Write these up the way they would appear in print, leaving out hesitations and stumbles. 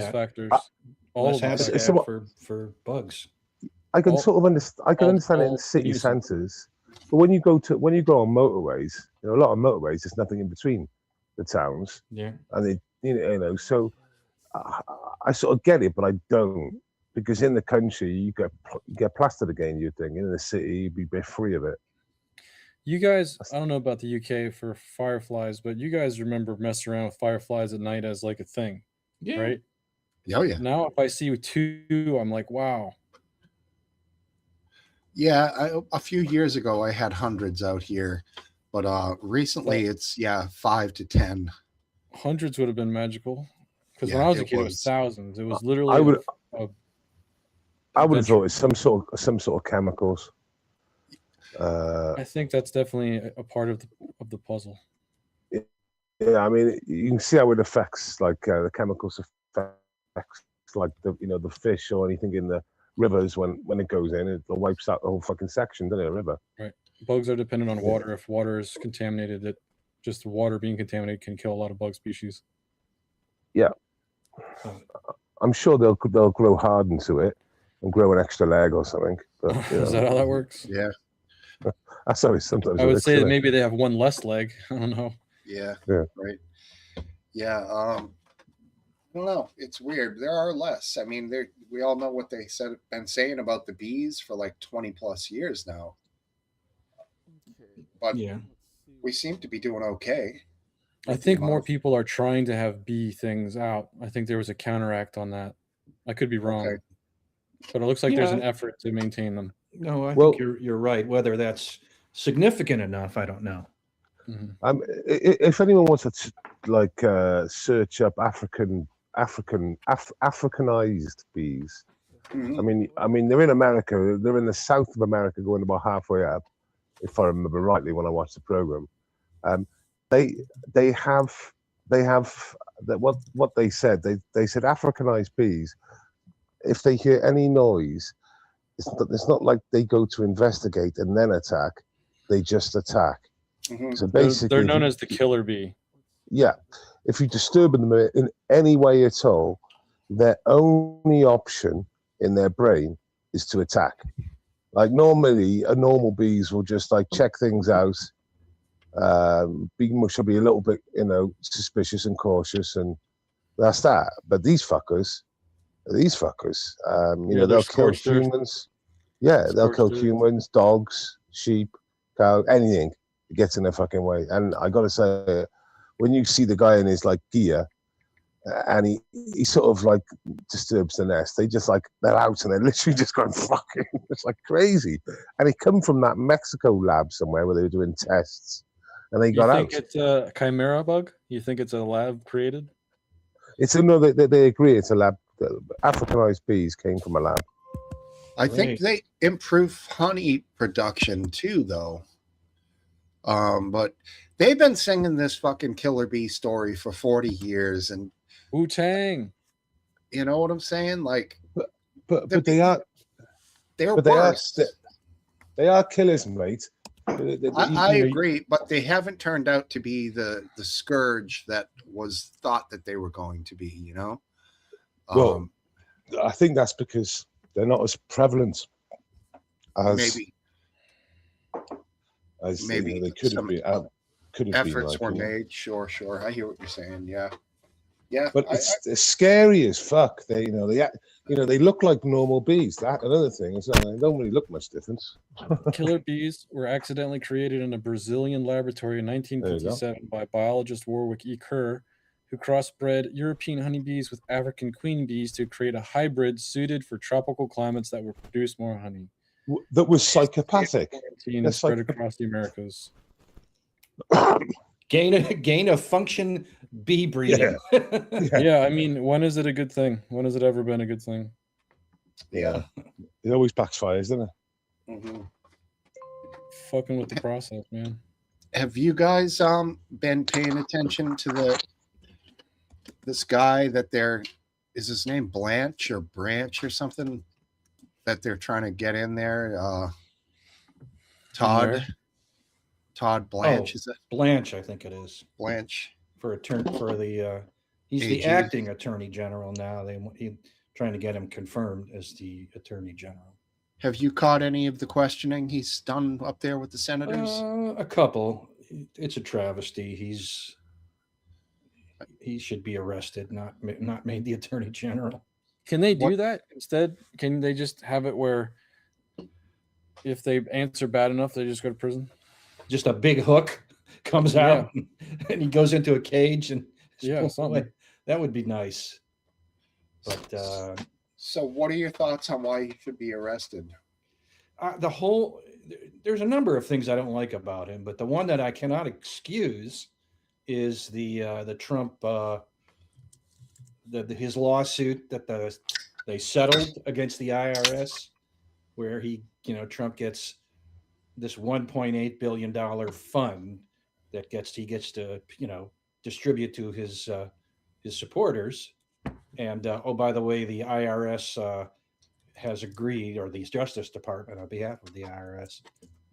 factors. I, All less of them. habitat so what, for bugs. I can All, sort of understand. I can understand it in all city using. centres, but when you go on motorways, a lot of motorways, there's nothing in between the towns, Yeah. and so I, I sort of get it, but I don't, because in the country you get plastered again. You think in the city you'd be a bit free of it. You guys, I don't know about the UK for fireflies, but you guys remember messing around with fireflies at night as like a thing, Yeah. right? Oh yeah, Now, if I see two, I'm like, wow. yeah. A few years ago, I had hundreds out here, but recently But it's 5 to 10. hundreds would have been magical. Because when Yeah, I was a it kid, it was was. thousands. It was I literally would a I would have thought adventure. it's some sort of chemicals. Uh, I think that's definitely a part of the puzzle. yeah, I mean you can see how it affects like the chemicals affects like the fish or anything in the rivers when it goes in, it wipes out the whole fucking section, doesn't it? A river. Right. Bugs are dependent on Yeah. water. If water is contaminated, that just the water being contaminated can kill a lot of bug species. Yeah, So, I'm sure they'll grow hardened to it and grow an extra leg or something. But Is that how that works? Yeah, that's how it sometimes I would works, say that isn't it? maybe they have one less leg. I don't know. yeah, Yeah. right. Yeah, I don't know. It's weird. There are less. I mean, we all know what they been saying about the bees for like 20 plus years now, but yeah. we seem to be doing okay I with the think amount more of. people are trying to have bee things out. I think there was a counteract on that. I could be Okay. wrong, but it looks like there's an Yeah. effort to maintain them. No, I Well, think you're right. Whether that's significant enough, I don't know. Mhm. if anyone wants to search up Africanized bees, Mhm. I mean they're in America. They're in the south of America, going about halfway up, if I remember rightly when I watched the program. Um, they they have that what they said. They said Africanized bees. If they hear any noise, it's not like they go to investigate and then attack. They just attack. Mhm. So They're basically, known as the killer bee. yeah, if you disturb them in any way at all, their only option in their brain is to attack. Like normally, a normal bees will just like check things out. Should be a little bit, suspicious and cautious, and that's that. But these fuckers, Yeah, they're they'll kill scorched earth. humans. Yeah, they'll Scorched kill earth. humans, dogs, sheep, cow, anything that gets in their fucking way. And I gotta say, when you see the guy in his like gear, and he sort of like disturbs the nest, they're out and they're literally just going fucking. It's like crazy. And he come from that Mexico lab somewhere where they were doing tests, and they You got think out. it's a chimera bug? You think it's a lab created? It's another. They agree it's a lab. Africanized bees came from a lab. I think Great. they improve honey production too, though. But they've been singing this fucking killer bee story for 40 years, and Wu Tang. you know what I'm saying? Like But the they are they're but worse. they are killers, mate. I agree, but they haven't turned out to be the scourge that was thought that they were going to be. Well, Um, I think that's because they're not as prevalent as maybe they could have some been. Could have efforts been, were like, made. Sure. I hear what you're saying. Yeah. But it's scary as fuck. They look like normal bees. That another thing is that they don't really look much different. Killer bees were accidentally created in a Brazilian laboratory in There you go. 1957 by biologist Warwick E. Kerr, who crossbred European honeybees with African queen bees to create a hybrid suited for tropical climates that would produce more honey. That was psychopathic. Quarantine That's spread like- across the Americas. Gain of function bee breeding. Yeah, I mean, when is it a good thing? When has it ever been a good thing? Yeah. It always backfires, doesn't it? hmm Fucking with the process, man. Have you guys been paying attention to this guy that is his name Blanche or Branch or something that they're trying to get in there? Where? Todd Blanche, Oh. is it Blanche, I think it is Blanche? for the He's the AG. acting attorney general now. He trying to get him confirmed as the attorney general. Have you caught any of the questioning he's done up there with the senators? A couple. It's a travesty. He should be arrested, not made the attorney general. Can they do What- that instead? Can they just have it where if they answer bad enough, they just go to prison? Just a big hook comes out and he goes into a cage and Yeah, pulled something. away. That would be nice. But So, what are your thoughts on why he should be arrested? there's a number of things I don't like about him, but the one that I cannot excuse is the Trump his lawsuit that they settled against the IRS, where Trump gets this $1.8 billion fund that he gets to distribute to his supporters. And oh, by the way, the IRS has agreed, or the Justice Department on behalf of the IRS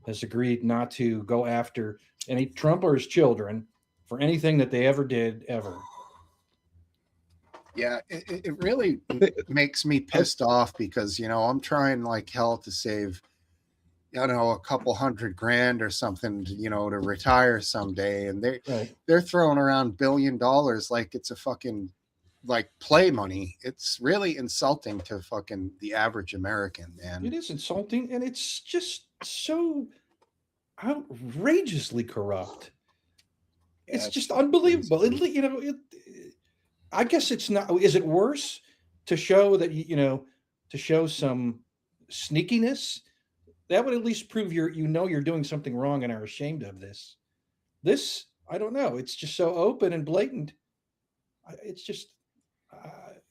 has agreed not to go after any Trump or his children for anything that they ever did ever. Yeah, it really makes me pissed off because, I'm trying like hell to save, a couple $100,000 or something, to retire someday. And they're throwing around $1 billion like it's a fucking like play money. It's really insulting to fucking the average American, man. It is insulting, and it's just so outrageously corrupt. It's just unbelievable. I guess it's not. Is it worse to show that to show some sneakiness? That would at least prove you're doing something wrong and are ashamed of this. This, I don't know. It's just so open and blatant. It's just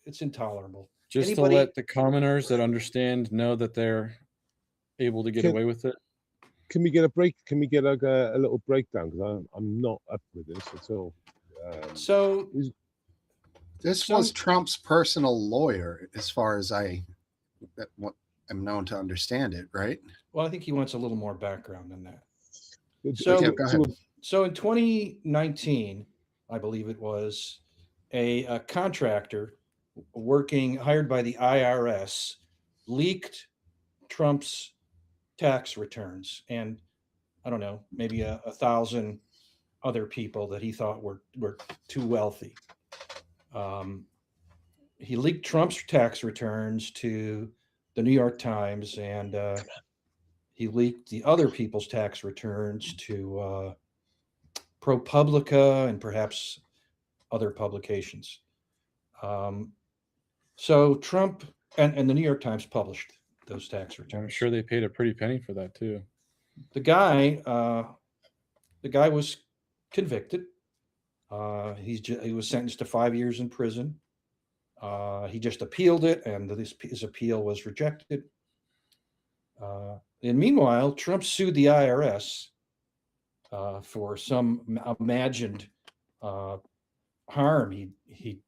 it's intolerable. Just to let the commoners that understand know that they're able to get away with it. Can we get a break? Can we get a little breakdown? Because I'm not up with this at all. So this was Trump's personal lawyer, as far as I am known to understand it, right? Well, I think he wants a little more background than that. So, go ahead. So in 2019, I believe it was, a contractor hired by the IRS leaked Trump's tax returns, and I don't know, maybe 1,000 other people that he thought were too wealthy. He leaked Trump's tax returns to the New York Times, and he leaked the other people's tax returns to ProPublica and perhaps other publications. So Trump and the New York Times published those tax returns. I'm sure they paid a pretty penny for that too. The guy was convicted. He was sentenced to 5 years in prison. He just appealed it, and his appeal was rejected. And meanwhile, Trump sued the IRS for some imagined harm he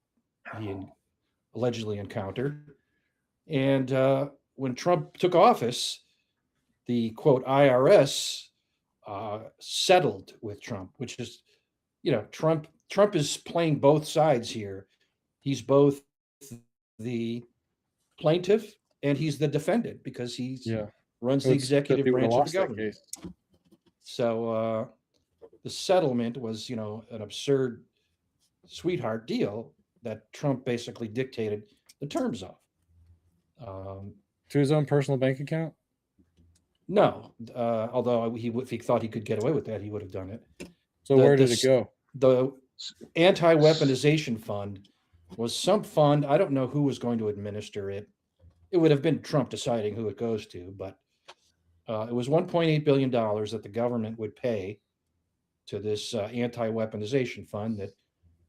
allegedly encountered. And when Trump took office, the quote IRS settled with Trump, which is, Trump is playing both sides here. He's both the plaintiff and he's the defendant because he runs the executive branch of the government. So the settlement was, an absurd sweetheart deal that Trump basically dictated the terms of. To his own personal bank account? No, although if he thought he could get away with that, he would have done it. So where did it go? The anti-weaponization fund was some fund. I don't know who was going to administer it. It would have been Trump deciding who it goes to, but it was $1.8 billion that the government would pay to this anti-weaponization fund that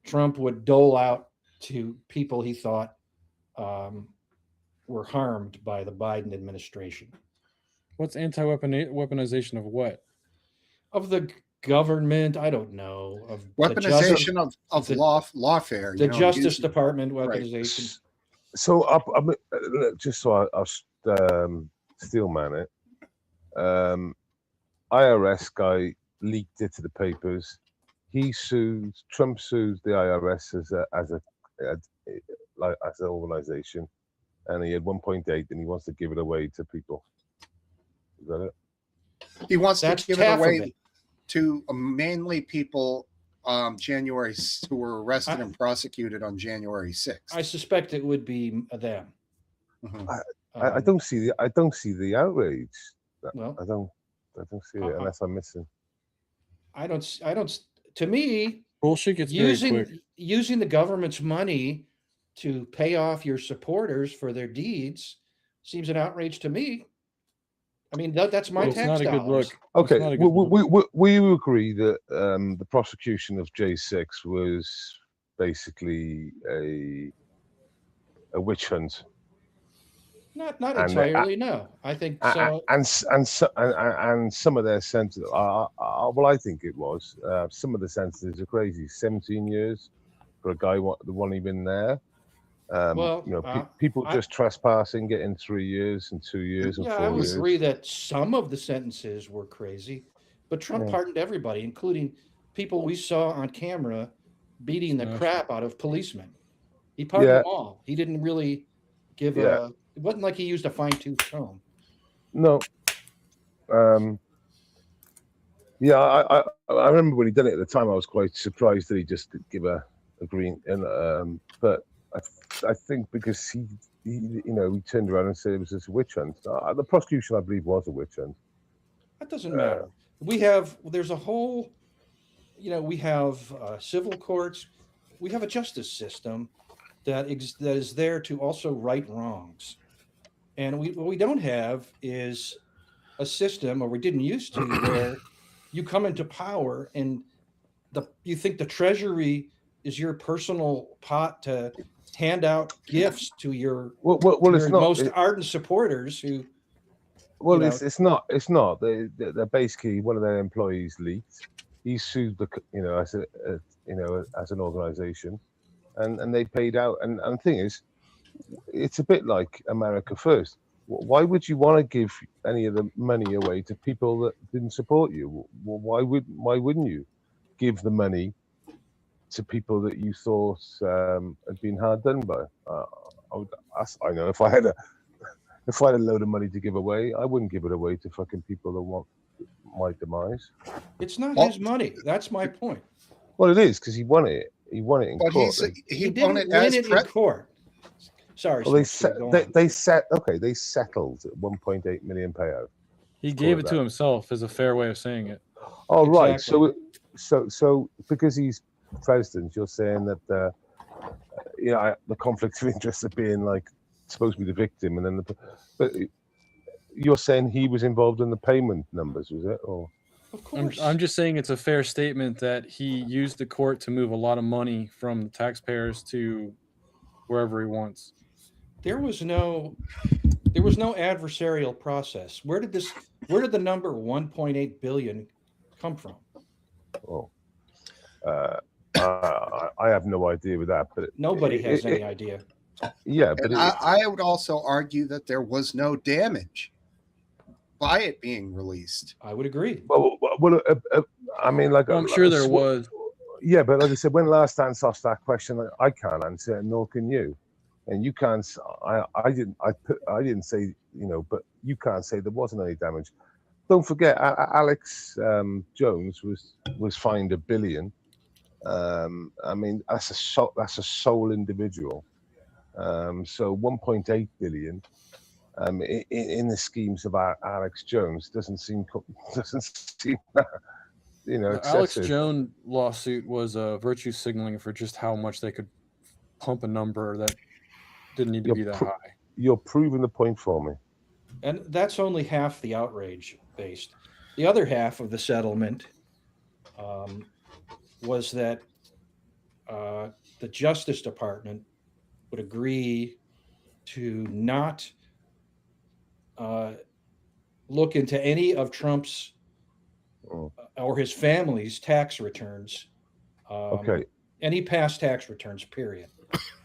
Trump would dole out to people he thought were harmed by the Biden administration. What's anti-weaponization of what? Of the government, I don't know. Of weaponization of lawfare. The Justice Department weaponization. Right. So, just so I'll steelman it. IRS guy leaked it to the papers. Trump sues the IRS as a like as an organization, and he had 1.8, and he wants to give it away to people. Is that it? He wants That's to give it half of away it. to mainly people who were arrested and prosecuted on January 6th. I suspect it would be them. Mhm. I don't see the outrage. Well, I don't see it unless I'm missing. I don't. To me, Bullshit gets very quick. using the government's money to pay off your supporters for their deeds seems an outrage to me. I mean, that's my Well, it's tax not a good dollars. look. Okay, It's not a good look. we agree that the prosecution of J6 was basically a witch hunt. Not And, entirely. No, I think so. and some of their sentences, well, I think it was some of the sentences are crazy. 17 years for a guy the one even there. Well, people just trespassing, getting 3 years and 2 years and yeah, 4 I would years. agree that some of the sentences were crazy, but Trump Yeah. pardoned everybody, including people we saw on camera beating the Smash. crap out of policemen. He pardoned Yeah. them all. He didn't really give Yeah. it wasn't like he used a fine-tooth comb. No. Yeah, I remember when he done it at the time. I was quite surprised that he just did give a green. And but I think because he turned around and said it was just a witch hunt. The prosecution, I believe, was a witch hunt. That doesn't matter. There's a whole, we have civil courts. We have a justice system that is there to also right wrongs. And what we don't have is a system, or we didn't used to, where you come into power and you think the Treasury is your personal pot to hand out gifts to your It's not, most ardent supporters who. Well, it's not. They're basically, one of their employees leaked. He sued as an organization, and they paid out. And the thing is, it's a bit like America First. Why would you want to give any of the money away to people that didn't support you? Well, why wouldn't you give the money to people that you thought had been hard done by? I know if I had a load of money to give away, I wouldn't give it away to fucking people that want my demise. It's not his money. That's my point. Well, it is, because he won it. He won it in But court. he didn't won it win as it in court. Sorry. Well, Steve, go on. they settled at 1.8 million payout. He gave it to himself is a fair way of saying it. Oh, right. Exactly. So because he's president, you're saying that the conflict of interest of being like supposed to be the victim, and then but you're saying he was involved in the payment numbers, was it? Or Of course. I'm just saying it's a fair statement that he used the court to move a lot of money from the taxpayers to wherever he wants. There was no adversarial process. Where did the number 1.8 billion come from? oh, I have no idea with that, but Nobody has any idea. Yeah, but And I would also argue that there was no damage by it being released. I would agree. I mean, like I'm sure there was. Yeah, but like I said, when last answer asked that question, I can't answer it, nor can you, and you can't. I didn't say, but you can't say there wasn't any damage. Don't forget, Alex Jones was fined $1 billion. I mean, that's a sole individual. So 1.8 billion in the schemes of Alex Jones doesn't seem excessive. Alex Jones lawsuit was virtue signaling for just how much they could pump a number that didn't need to be that high. You're proving the point for me. And that's only half the outrage based. The other half of the settlement was that the Justice Department would agree to not look into any of Trump's or his family's tax returns. Okay. Any past tax returns, period.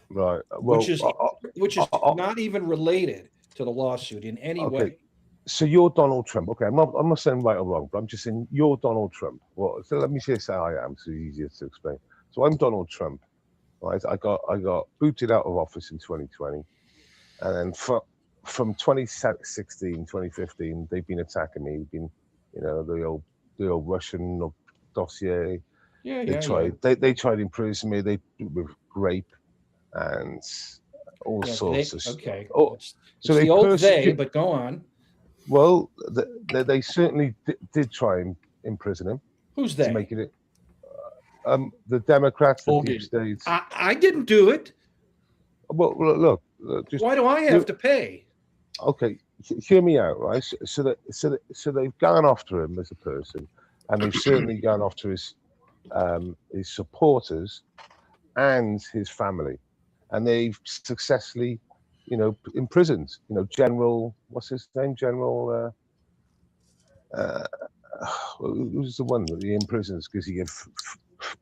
Right. Well, which is not even related to the lawsuit in any way. So you're Donald Trump. Okay, I'm not saying right or wrong, but I'm just saying you're Donald Trump. Well, so let me say I am, so easier to explain. So I'm Donald Trump. right? I got booted out of office in 2020, and then from 2016, 2015, they've been attacking me. Been, you know, the old Russian dossier. Yeah, They yeah, tried they tried to imprison me. They with rape and all yeah. sorts of Okay. oh, It's so they the old they, persecute. but go on. Well, they certainly did try and imprison him Who's to they? make it. The Democrats, the deep Hogan. states. I didn't do it. Well, look, just Why do I have to pay? okay. Hear me out, right? So they've gone after him as a person, and they've certainly gone after his supporters and his family, and they've successfully, you know, imprisoned, you know, General, what's his name, General. Who's the one that he imprisons because he gave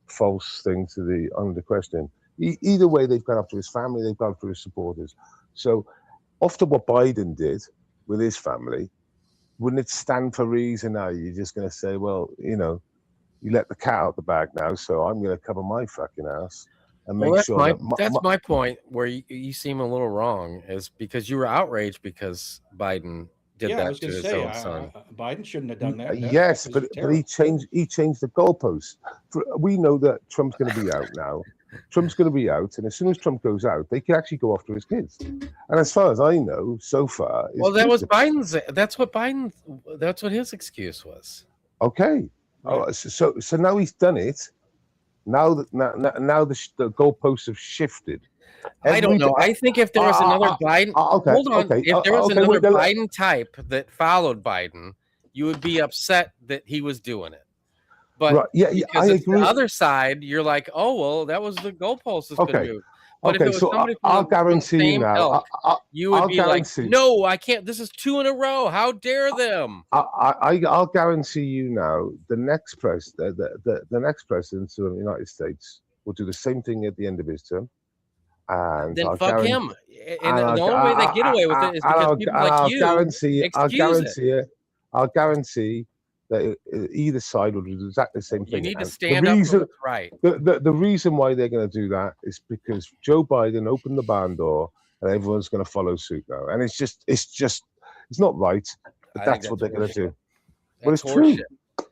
false thing to the under question. Either way, they've gone after his family, they've gone after his supporters. So, after what Biden did with his family, wouldn't it stand for reason now? You're just going to say, well, you know, you let the cat out the bag now, so I'm going to cover my fucking ass and make that's sure my, that that's my point. Where you seem a little wrong is because you were outraged because Biden did Yeah, I that was to going to his say own son. Biden shouldn't have done that. yes, was but terrible. he changed the goalposts. We know that Trump's going to be out now. Trump's going to be out, and as soon as Trump goes out, they can actually go after his kids. And as far as I know, so far, his Well, that was kids Biden's. That's what his excuse was. okay. Right. Oh, so now he's done it. Now the goalposts have shifted. I don't know. I think if there was another Biden, okay, hold on. okay, If there was okay, another wait, Biden type that followed Biden, you would be upset that he was doing it. But right, yeah, because I it's agree. the other side, you're like, oh well, that was the goalpost has been moved. But if it Okay, was so somebody I'll from the guarantee you same now. ilk, you would I'll be like, guarantee. no, I can't. This is 2 in a row. How dare them? I'll guarantee you now. The next the next president of the United States will do the same thing at the end of his term. And Then I'll fuck guarantee, him. And the only way they get away with it is because people like you I'll guarantee that either side will do exactly the same thing. You need to And stand up for what's right. The reason why they're going to do that is because Joe Biden opened the barn door, and everyone's going to follow suit now. And it's not right, but that's what they're going to do. But it's true.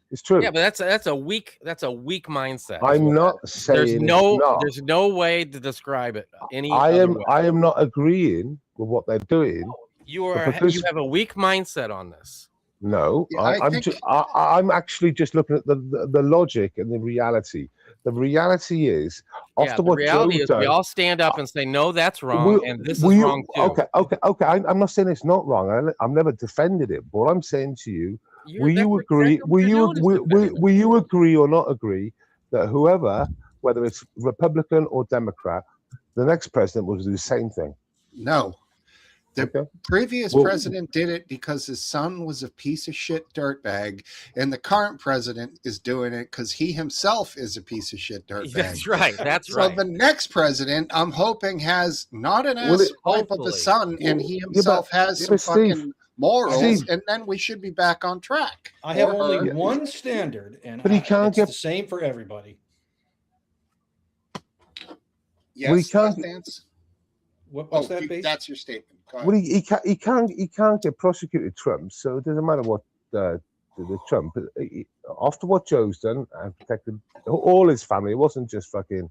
It's true. Yeah, but that's a weak mindset. I'm not saying there's no way to describe it any other way. I am not agreeing with what they're doing. You have a weak mindset on this. No, Yeah, I'm actually just looking at the logic and the reality. The reality is, after what Joe done, we all stand up and say, no, that's wrong, and this is wrong too. Okay. I'm not saying it's not wrong. I've never defended it. But what I'm saying to you, will you agree? Will you agree or not agree that whoever, whether it's Republican or Democrat, the next president will do the same thing? No. The previous president did it because his son was a piece of shit dirtbag, and the current president is doing it because he himself is a piece of shit dirtbag. That's right. So the next president, I'm hoping, has not an ass type of a son, and he himself has some fucking morals, and then we should be back on track. I have only one standard, and but he can't get the same for everybody. Yes, he can't. What's that? That's your statement. Well, he can't get prosecuted, Trump. So it doesn't matter what the Trump. After what Joe's done and protected all his family, it wasn't just fucking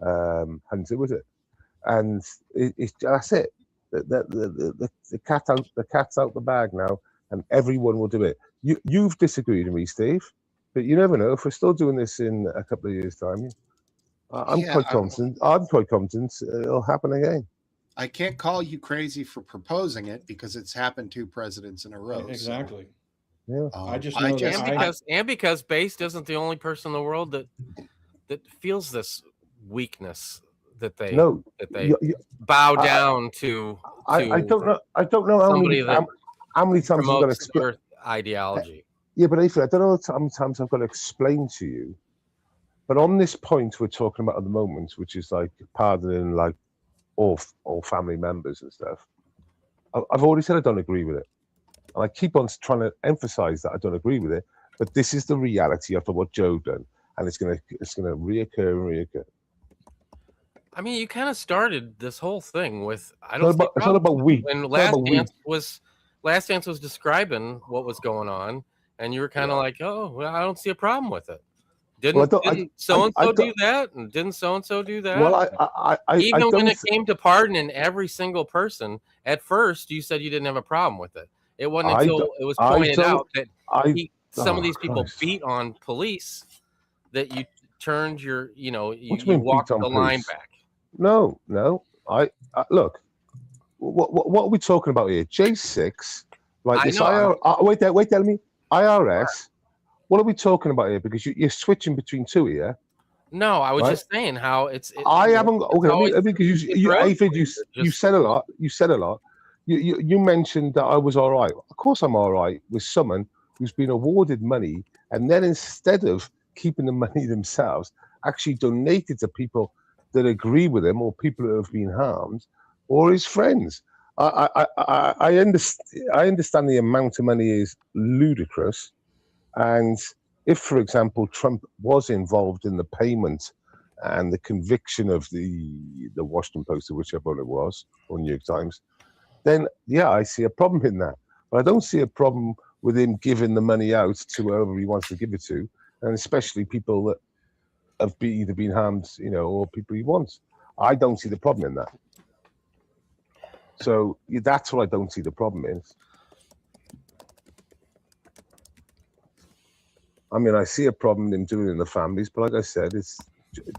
Hunter, was it? And that's it. The cat's out the bag now, and everyone will do it. You've disagreed with me, Steve, but you never know. If we're still doing this in a couple of years' time, I'm quite confident. I'm quite confident it'll happen again. I can't call you crazy for proposing it because it's happened 2 presidents in a row. Exactly. So, yeah. I just know because Based isn't the only person in the world that feels this weakness that they bow down to. I don't know. I don't know how many times I'm going to explain ideology. Yeah, but Ethan, I don't know how many times I've got to explain to you. But on this point we're talking about at the moment, which is like pardoning like all family members and stuff, I've already said I don't agree with it, and I keep on trying to emphasize that I don't agree with it. But this is the reality after what Joe done, and it's gonna reoccur and reoccur. I mean, you kind of started this whole thing with It's not about we. When Last Dance was describing what was going on, and you were kind of like, "Oh, well, I don't see a problem with it." Didn't so and so do that, and didn't so and so do that? Well, even when it came to pardoning every single person, at first you said you didn't have a problem with it. It wasn't until it was pointed out that some of these people beat on police that you turned your, you walked the line back. No. Look. What are we talking about here? J6, right? This wait, tell me, IRS. What are we talking about here? Because you're switching between two here. No, I was just saying how it's. I haven't. Okay, because you said a lot. You said a lot. You mentioned that I was all right. Of course, I'm all right with someone who's been awarded money and then instead of keeping the money themselves, actually donated to people that agree with him or people who have been harmed. Or his friends. I understand the amount of money is ludicrous, and if, for example, Trump was involved in the payment and the conviction of the Washington Post or whichever one it was, or New York Times, then I see a problem in that. But I don't see a problem with him giving the money out to whoever he wants to give it to, and especially people that have either been harmed, or people he wants. I don't see the problem in that. So that's what I don't see the problem is. I mean, I see a problem in doing it in the families, but like I said,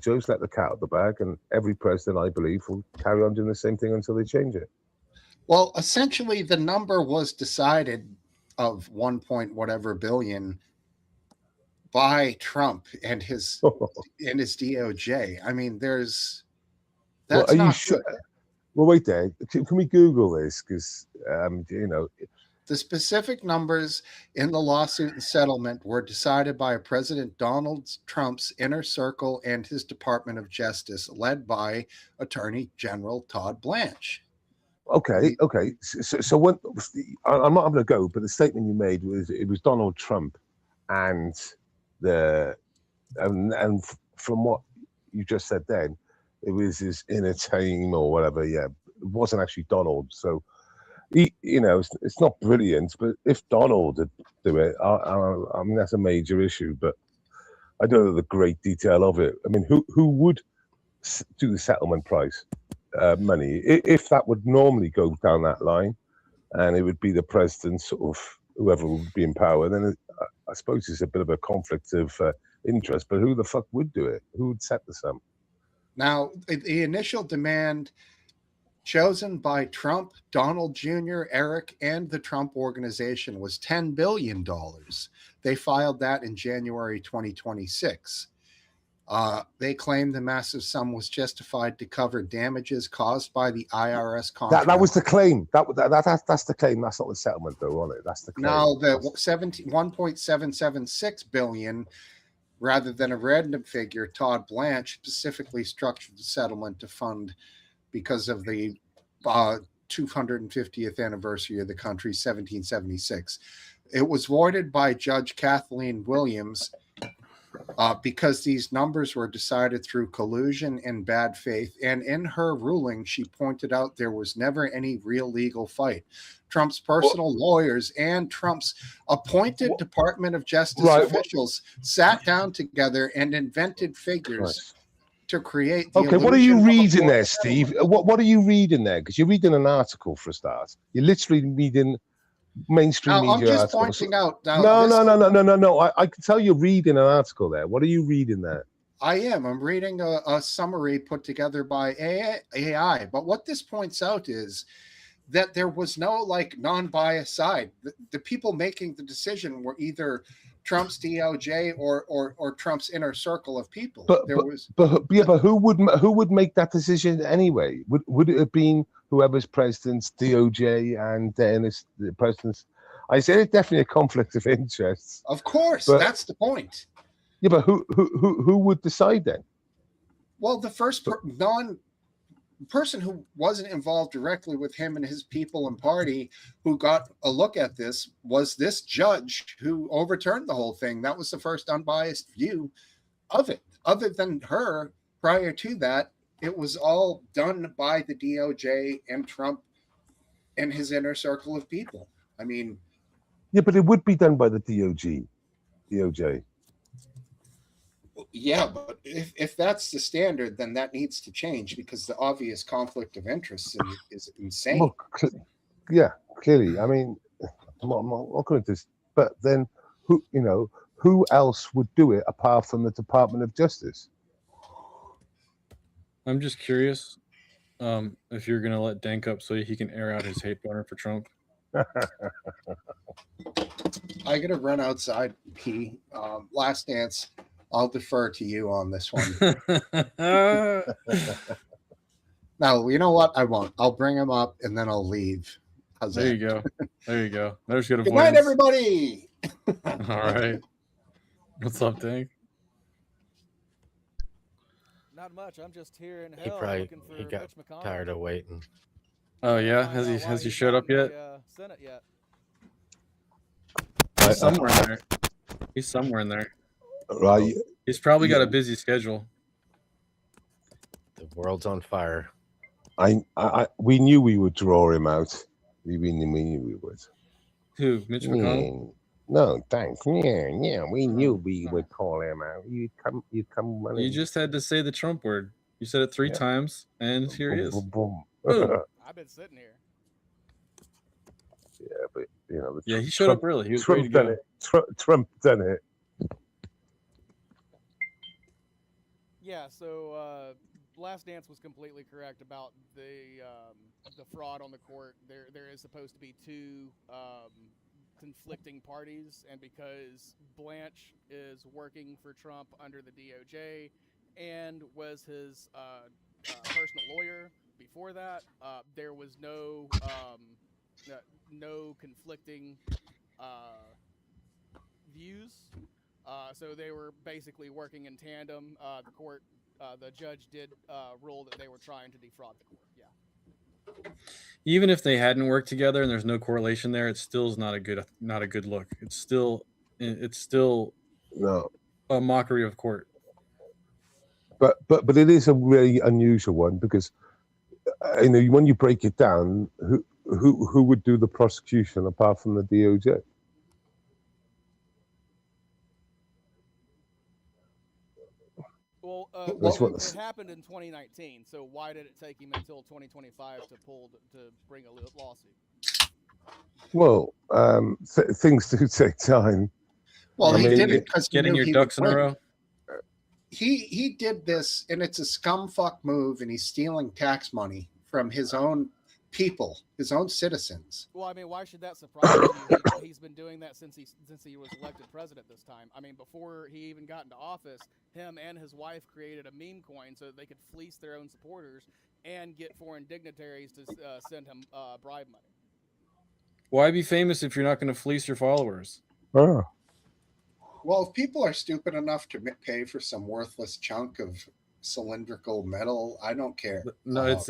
Joe's let the cat out of the bag, and every president, I believe, will carry on doing the same thing until they change it. Well, essentially, the number was decided of 1 billion by Trump and his DOJ. I mean, that's not sure? Well, wait there. Can we Google this? Because, the specific numbers in the lawsuit and settlement were decided by President Donald Trump's inner circle and his Department of Justice, led by Attorney General Todd Blanche. Okay. So when I'm not going to go, but the statement you made was Donald Trump, and and from what you just said then, it was his inner team or whatever. Yeah, it wasn't actually Donald. So, it's not brilliant. But if Donald did do it, I mean, that's a major issue. But I don't know the great detail of it. I mean, who would do the settlement price money if that would normally go down that line, and it would be the president, sort of whoever would be in power? Then I suppose it's a bit of a conflict of interest. But who the fuck would do it? Who would set the sum? Now, the initial demand chosen by Trump, Donald Jr., Eric, and the Trump Organization was $10 billion. They filed that in January 2026. They claimed the massive sum was justified to cover damages caused by the IRS contract. That was the claim. That's the claim. That's not the settlement, though, wasn't it? That's the claim. No, the 1.776 billion. Rather than a random figure, Todd Blanche specifically structured the settlement to fund because of the 250th anniversary of the country, 1776. It was voided by Judge Kathleen Williams because these numbers were decided through collusion and bad faith. And in her ruling, she pointed out there was never any real legal fight. Trump's personal lawyers and Trump's appointed Department of Justice officials sat down together and invented figures to create the what are you reading there, Steve? What are you reading there? Because you're reading an article for a start. You're literally reading mainstream media. I'm just pointing out. No. I can tell you're reading an article there. What are you reading there? I am. I'm reading a summary put together by AI. But what this points out is that there was no non-biased side. The people making the decision were either Trump's DOJ or Trump's inner circle of people. But who would make that decision anyway? Would it have been whoever's president's DOJ and then the president's? I say it's definitely a conflict of interests. Of course, that's the point. Yeah, but who would decide then? Well, the first person who wasn't involved directly with him and his people and party who got a look at this was this judge who overturned the whole thing. That was the first unbiased view of it. Other than her, prior to that, it was all done by the DOJ and Trump and his inner circle of people. I mean, yeah, but it would be done by the DOJ. Yeah, but if that's the standard, then that needs to change because the obvious conflict of interest is insane. Well, yeah, clearly. I mean, I'm not going to, but then who else would do it apart from the Department of Justice? I'm just curious if you're going to let Dank up so he can air out his hate boner for Trump. I got to run outside, P. Last Dance. I'll defer to you on this one. No, you know what? I won't. I'll bring him up and then I'll leave. How's there that? you go. There you go. There's good Good night, everybody. All right. What's up, Dank? Not much. I'm just here in hell. He probably looking for got Mitch McConnell. tired of waiting. Oh yeah, Find out why has he he's showed not up in yet? the, Senate yet. He's somewhere in there. He's somewhere in there. Right. He's probably got a busy schedule. The world's on fire. We knew we would draw him out. We knew we would. Who? Mitch McConnell? No, thanks. Yeah. We knew we would call him out. You come. You just had to say the Trump word. You said it 3 times, and here he is. Boom. I've been sitting here. Yeah, but he showed up early. He was ready to Trump go. done it. Trump done it. Yeah. So Last Dance was completely correct about the fraud on the court. There is supposed to be 2 conflicting parties, and because Blanche is working for Trump under the DOJ and was his personal lawyer before that, there was no conflicting views. So they were basically working in tandem. The judge did rule that they were trying to defraud the court. Yeah. Even if they hadn't worked together and there's no correlation there, it still is not a good look. It's still no a mockery of court. But it is a really unusual one because when you break it down, who would do the prosecution apart from the DOJ? Well, it happened in 2019. So why did it take him until 2025 to bring a lawsuit? Well, things do take time. Well, he did it because getting your ducks in a row. He did this, and it's a scumfuck move, and he's stealing tax money from his own people, his own citizens. Well, I mean, why should that surprise you? He's been doing that since he was elected president this time. I mean, before he even got into office, him and his wife created a meme coin so that they could fleece their own supporters and get foreign dignitaries to send him bribe money. Why be famous if you're not going to fleece your followers? Oh. Well, if people are stupid enough to pay for some worthless chunk of cylindrical metal, I don't care. No, it's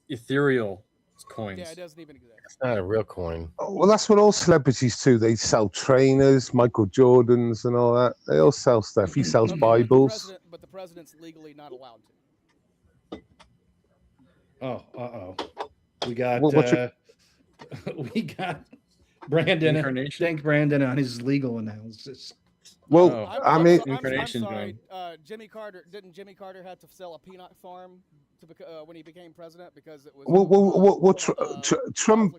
ethereal coins. Yeah, it doesn't even exist. It's not a real coin. Oh, well, that's what all celebrities do. They sell trainers, Michael Jordans, and all that. They all sell stuff. He sells Bibles. But the president's legally not allowed to. Oh, we got we got Brandon. Thank Brandon on his legal analysis. Well, I'm incarnation. sorry. Jimmy Carter had to sell a peanut farm when he became president because it was Trump.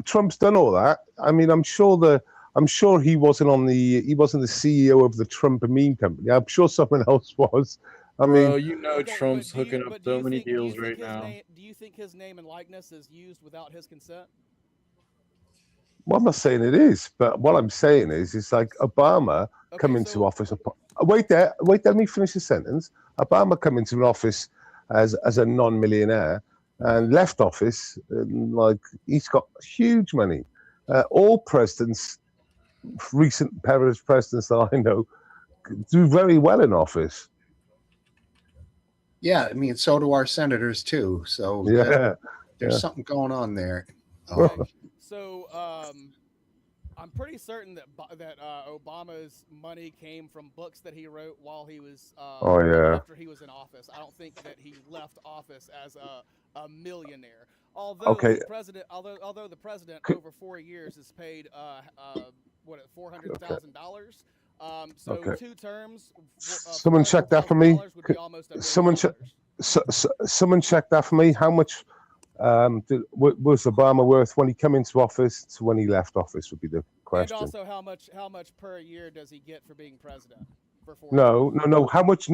Trump's done all that. I mean, I'm sure he wasn't the CEO of the Trump meme company. I'm sure someone else was. I mean, Trump's hooking up so many deals right now. Do you think his name and likeness is used without his consent? Well, I'm not saying it is, but what I'm saying is, it's like Obama come into office. Wait, let me finish the sentence. Obama come into an office as a non-millionaire and left office like he's got huge money. All presidents, recent presidents that I know, do very well in office. Yeah, I mean, so do our senators too. So there's something going on there. So I'm pretty certain that Obama's money came from books that he wrote while he was after he was in office. I don't think that he left office as a millionaire. Although the president over 4 years is paid $400,000. So 2 terms. Someone check that for me. Would be almost $1 Someone million. someone check that for me. How much was Obama worth when he came into office to when he left office? Would be the question. And also, how much per year does he get for being president? For 4 No. How much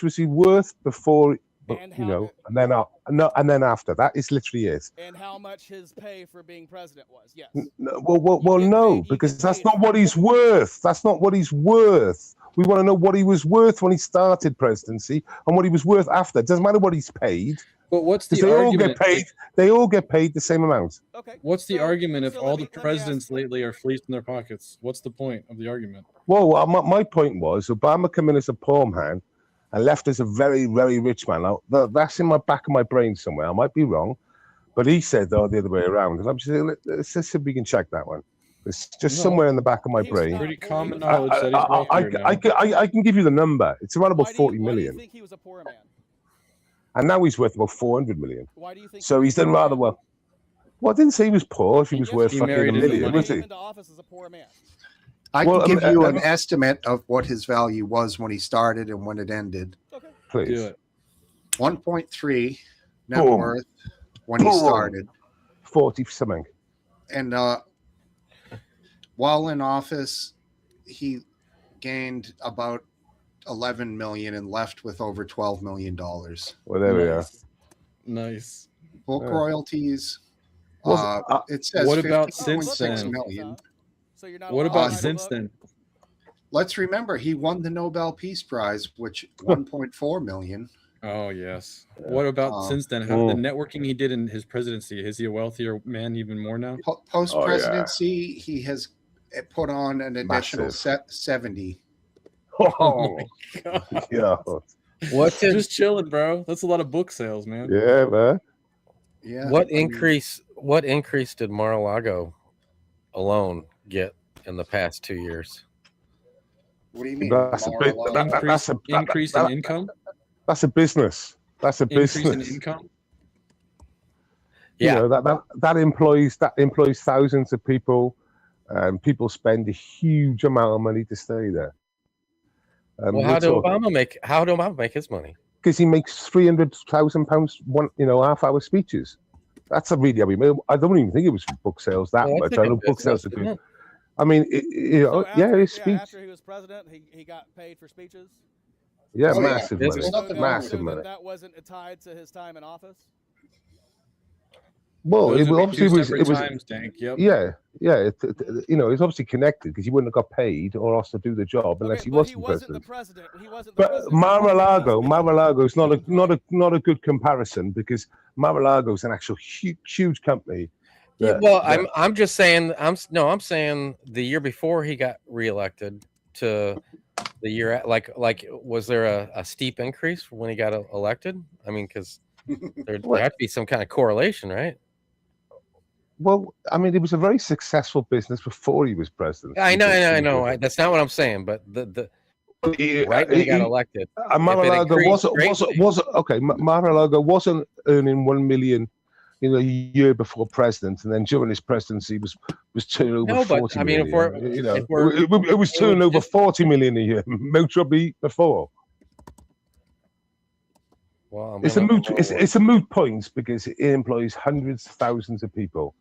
was he worth before? And and then after that is literally it. And how much his pay for being president was? Yes. No, because that's not what he's worth. That's not what he's worth. We want to know what he was worth when he started presidency and what he was worth after. It doesn't matter what he's paid. But what's the they argument? They all get paid the same amount. Okay. What's the argument if all the presidents lately are fleeced in their pockets? What's the point of the argument? Well, my point was Obama came in as a poor man and left as a very, very rich man. Now, that's in my back of my brain somewhere. I might be wrong, but he said the other way around. And I'm just saying, let's see if we can check that one. It's just somewhere in the back of my brain. Pretty common knowledge that he's I can give you the number. It's around about 40 million. Why do you think he was a poor man? And now he's worth about 400 million. Why do you think? So he's done rather well. Well, I didn't say he was poor. If he was worth fucking $1 million, was he? Into office as a poor man. I can give you an estimate of what his value was when he started and when it ended. Okay. Please. Do it. 1.3 net worth when he started. 40 something. And while in office, he gained about 11 million and left with over $12 million. Well, there we are. Nice. Book royalties. It says what about since then? Million. So you're not what about since then? Let's remember he won the Nobel Peace Prize, which 1.4 million. Oh yes. What about since then? How the networking he did in his presidency? Is he a wealthier man even more now? Post presidency, he has put on an additional 70. Oh my God. Just chilling, bro. That's a lot of book sales, man. Yeah, man. Yeah. What increase did Mar-a-Lago alone get in the past 2 years? What do you mean? That's increase in income? That's a business. That's a business. Increase in income? Yeah. You know, that employs thousands of people. People spend a huge amount of money to stay there. Well, how did Obama make his money? Because he makes £300,000 half-hour speeches. That's a really. I don't even think it was book sales that much. I know book sales are good. I mean, his speech. After he was president, he got paid for speeches. Yeah, massive money. Massive money. That wasn't tied to his time in office. Well, it was times, Dank. Yep. Yeah. It's obviously connected because he wouldn't have got paid or asked to do the job unless he wasn't president. He wasn't the but president. Mar-a-Lago is not a good comparison because Mar-a-Lago is an actual huge company. I'm just saying. I'm saying the year before he got reelected to the year like was there a steep increase when he got elected? I mean, because there had to be some kind of correlation, right? Well, I mean, it was a very successful business before he was president. I know. That's not what I'm saying, but the right when he got elected, Mar-a-Lago Mar-a-Lago wasn't earning 1 million a year before president, and then during his presidency was turning over 40 million. It was turning over 40 million a year. No trouble before. Well, it's a moot point because it employs hundreds of thousands of people.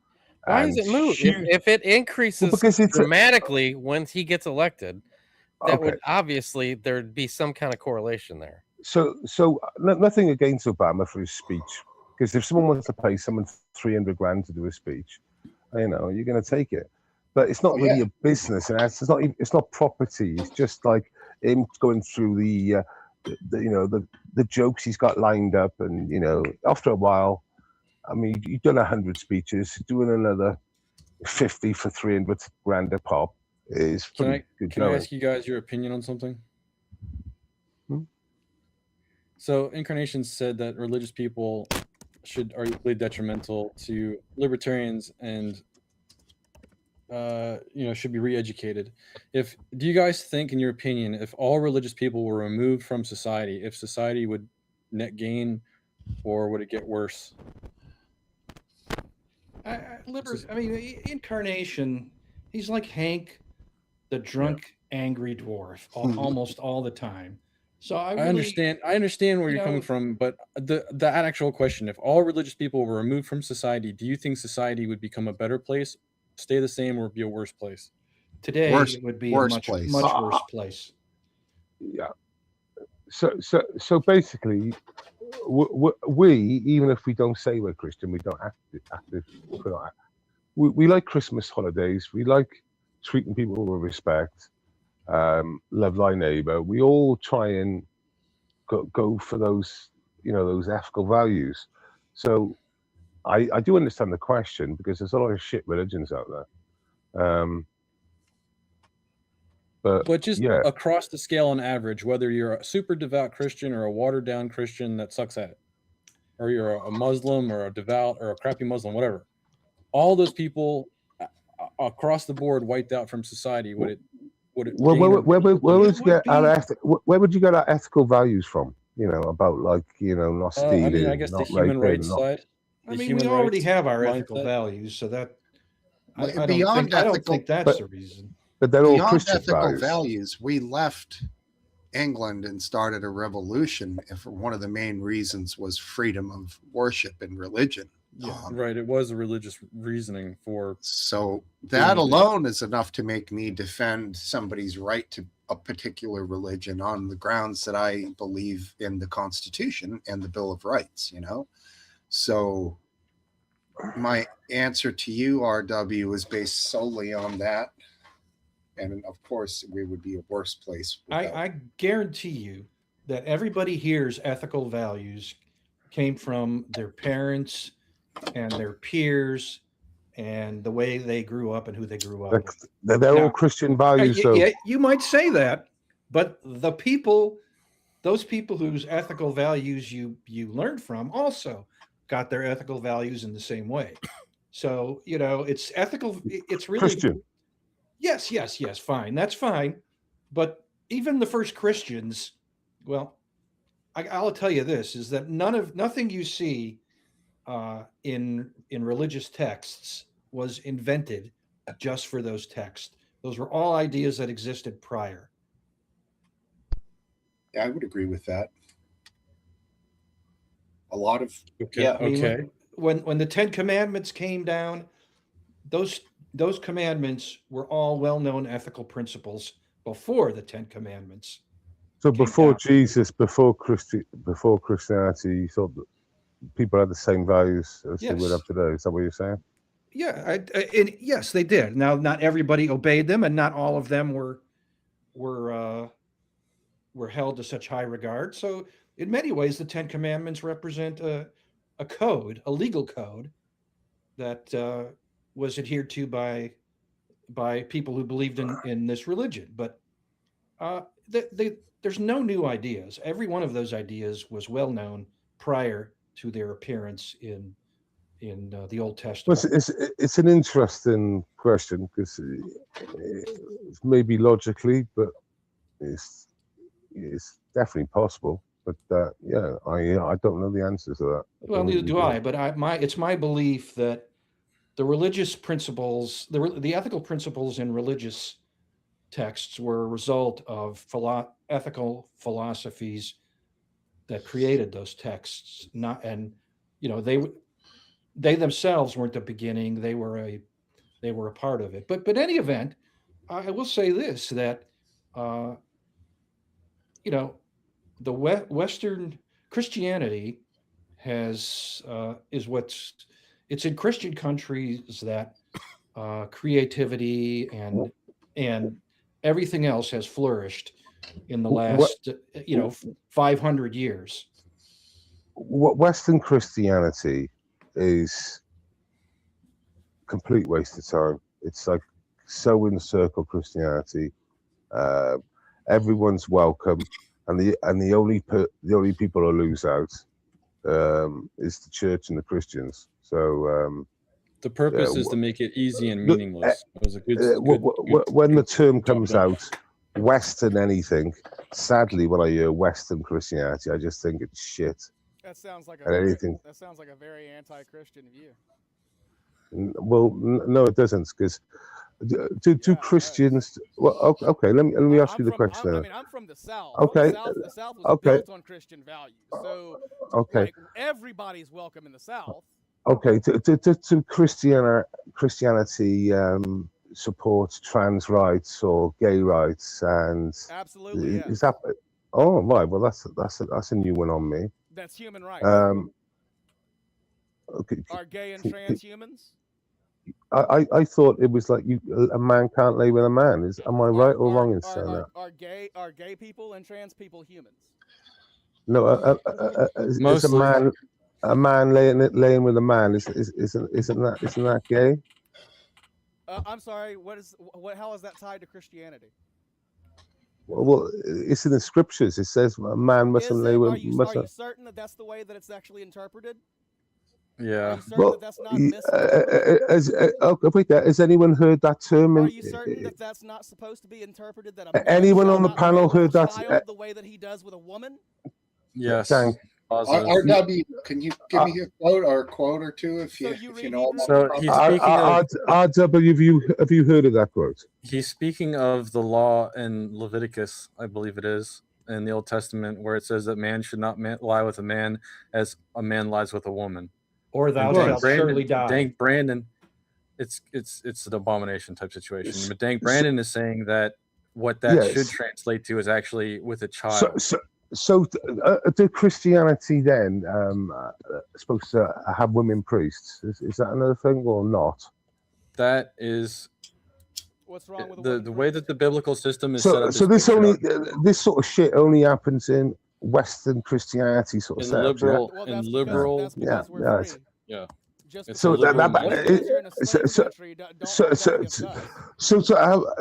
Why is it moot? If it increases dramatically when he gets elected, that would obviously there'd be some kind of correlation there. So nothing against Obama for his speech, because if someone wants to pay someone $300,000 to do a speech, you're going to take it. But it's not really a business, and it's not property. It's just like him going through the jokes he's got lined up, and after a while, I mean, you've done 100 speeches, doing another 50 for $300,000 a pop is pretty good. Can I ask you guys your opinion on something? So Incarnation said that religious people are equally detrimental to libertarians and should be re-educated. Do you guys think, in your opinion, if all religious people were removed from society, if society would net gain, or would it get worse? Incarnation, he's like Hank, the drunk, angry dwarf, almost all the time. So I understand where you're coming from, but the actual question: if all religious people were removed from society, do you think society would become a better place, stay the same, or be a worse place? Today, it would be a much worse place. Yeah. So basically, we, even if we don't say we're Christian, we don't have to put on. We like Christmas holidays. We like treating people with respect. Love thy neighbor. We all try and go for those, those ethical values. So I do understand the question, because there's a lot of shit religions out there. But just across the scale on average, whether you're a super devout Christian or a watered down Christian that sucks at it, or you're a Muslim or a devout or a crappy Muslim, whatever, all those people across the board wiped out from society, would it where would you get our ethical values from? About not stealing, I guess not the human raping, rights side. We already have our ethical values, so that I don't think that's the reason. But they're all Beyond Christian ethical values, we left England and started a revolution. If one of the main reasons was freedom of worship and religion. Yeah, right. It was a religious reasoning for. So that alone is enough to make me defend somebody's right to a particular religion on the grounds that I believe in the Constitution and the Bill of Rights, So my answer to you, RW, is based solely on that. And of course, we would be a worse place. I guarantee you that everybody here's ethical values came from their parents and their peers and the way they grew up and who they grew up with. They're all Christian values. Yeah, you might say that, but those people whose ethical values you learned from also got their ethical values in the same way. So, it's ethical. It's really Christian. Yes, fine. That's fine. But even the first Christians, well, I'll tell you this, is that nothing you see in religious texts was invented just for those texts. Those were all ideas that existed prior. Yeah, I would agree with that. A lot of When the Ten Commandments came down, those commandments were all well-known ethical principles before the Ten Commandments. So before Jesus, before Christianity, you thought that people had the same values as they would have today. Is that what you're saying? Yeah, yes, they did. Now, not everybody obeyed them, and not all of them were held to such high regard. So, in many ways, the Ten Commandments represent a code, a legal code that was adhered to by people who believed in this religion. But there's no new ideas. Every one of those ideas was well known prior to their appearance in the Old Testament. Well, it's an interesting question, because it's maybe logically, but it's definitely possible. But I don't know the answers to that. Well, neither do I. But it's my belief that the religious principles, the ethical principles in religious texts, were a result of ethical philosophies that created those texts. They themselves weren't the beginning. They were a part of it. But in any event, I will say this, that the Western Christianity it's in Christian countries that creativity and everything else has flourished in the last 500 years. What Western Christianity is complete waste of time. It's like sewing circle Christianity. Everyone's welcome, and the only people who lose out is the church and the Christians. So The purpose is to make it easy and look, meaningless. It was a good, when the term job comes done. out, Western anything. Sadly, when I hear Western Christianity, I just think it's shit. That sounds like a And very, anything. that sounds like a very anti-Christian view. Well, no, it doesn't, because do Christians? Well, okay. Let me ask you the question. I mean, I'm from the South. Okay. The South was Okay. built on Christian values, so Okay. like, everybody's welcome in the South. Okay. To Christianity support trans rights or gay rights, and Absolutely, yes. is that? Oh, right. Well, that's a new one on me. That's human rights. Okay. Are gay and trans humans? I thought it was like a man can't lay with a man. Am I right or wrong in saying that? Are gay people and trans people humans? No, is a man laying with a man isn't that gay? I'm sorry. How is that tied to Christianity? Well, it's in the scriptures. It says a man mustn't lay with. Are you certain that that's the way that it's actually interpreted? Yeah. Well, that's not wait there. Has anyone heard that term? Are you certain that that's not supposed to be interpreted? That anyone on the panel heard that? The way that he does with a woman? Yes. Thank. RW, can you give me a quote or two if you know? So he's speaking of RW. Have you heard of that quote? He's speaking of the law in Leviticus, I believe it is, in the Old Testament, where it says that man should not lie with a man as a man lies with a woman. Or thou shalt surely die. Dank Brandon, it's an abomination type situation. But Dank Brandon is saying that what that should translate to is actually with a child. So the Christianity then supposed to have women priests? Is that another thing or not? That is. What's wrong with the way that the biblical system is set up? So this sort of shit only happens in Western Christianity sort of setup, liberal, well, and liberal. That's because we're free. Yeah. So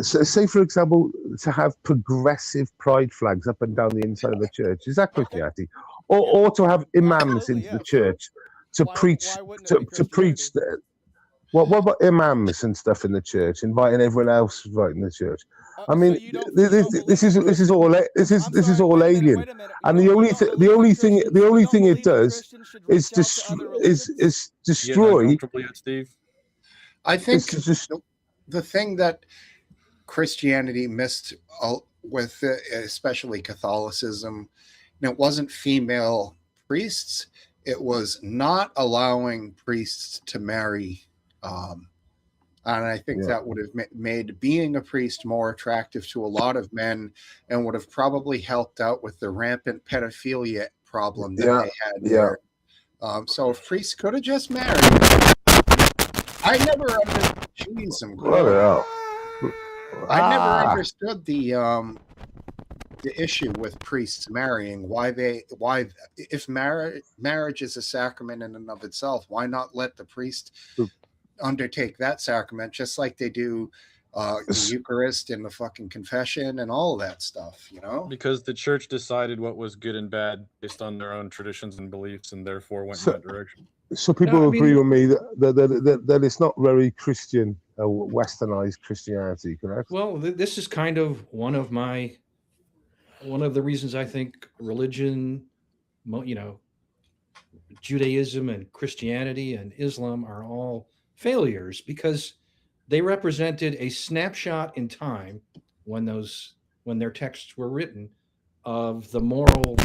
say for example, to have progressive pride flags up and down the inside of the church, is that Christianity? Or to have imams into the church to preach to preach. What about imams and stuff in the church, inviting everyone else right in the church? I mean, this is all alien, and the only thing it does is destroy. I think the thing that Christianity missed with, especially Catholicism, it wasn't female priests; it was not allowing priests to marry. And I think that would have made being a priest more attractive to a lot of men, and would have probably helped out with the rampant pedophilia problem that they had there. So if priests could have just married, I never understood the issue with priests marrying. Why if marriage is a sacrament in and of itself, why not let the priest undertake that sacrament just like they do the Eucharist and the fucking confession and all of that stuff, Because the church decided what was good and bad based on their own traditions and beliefs, and therefore went in that direction. So people agree with me that it's not very Christian, westernized Christianity, correct? Well, this is kind of one of the reasons I think religion, Judaism and Christianity and Islam are all failures, because they represented a snapshot in time when their texts were written of the moral,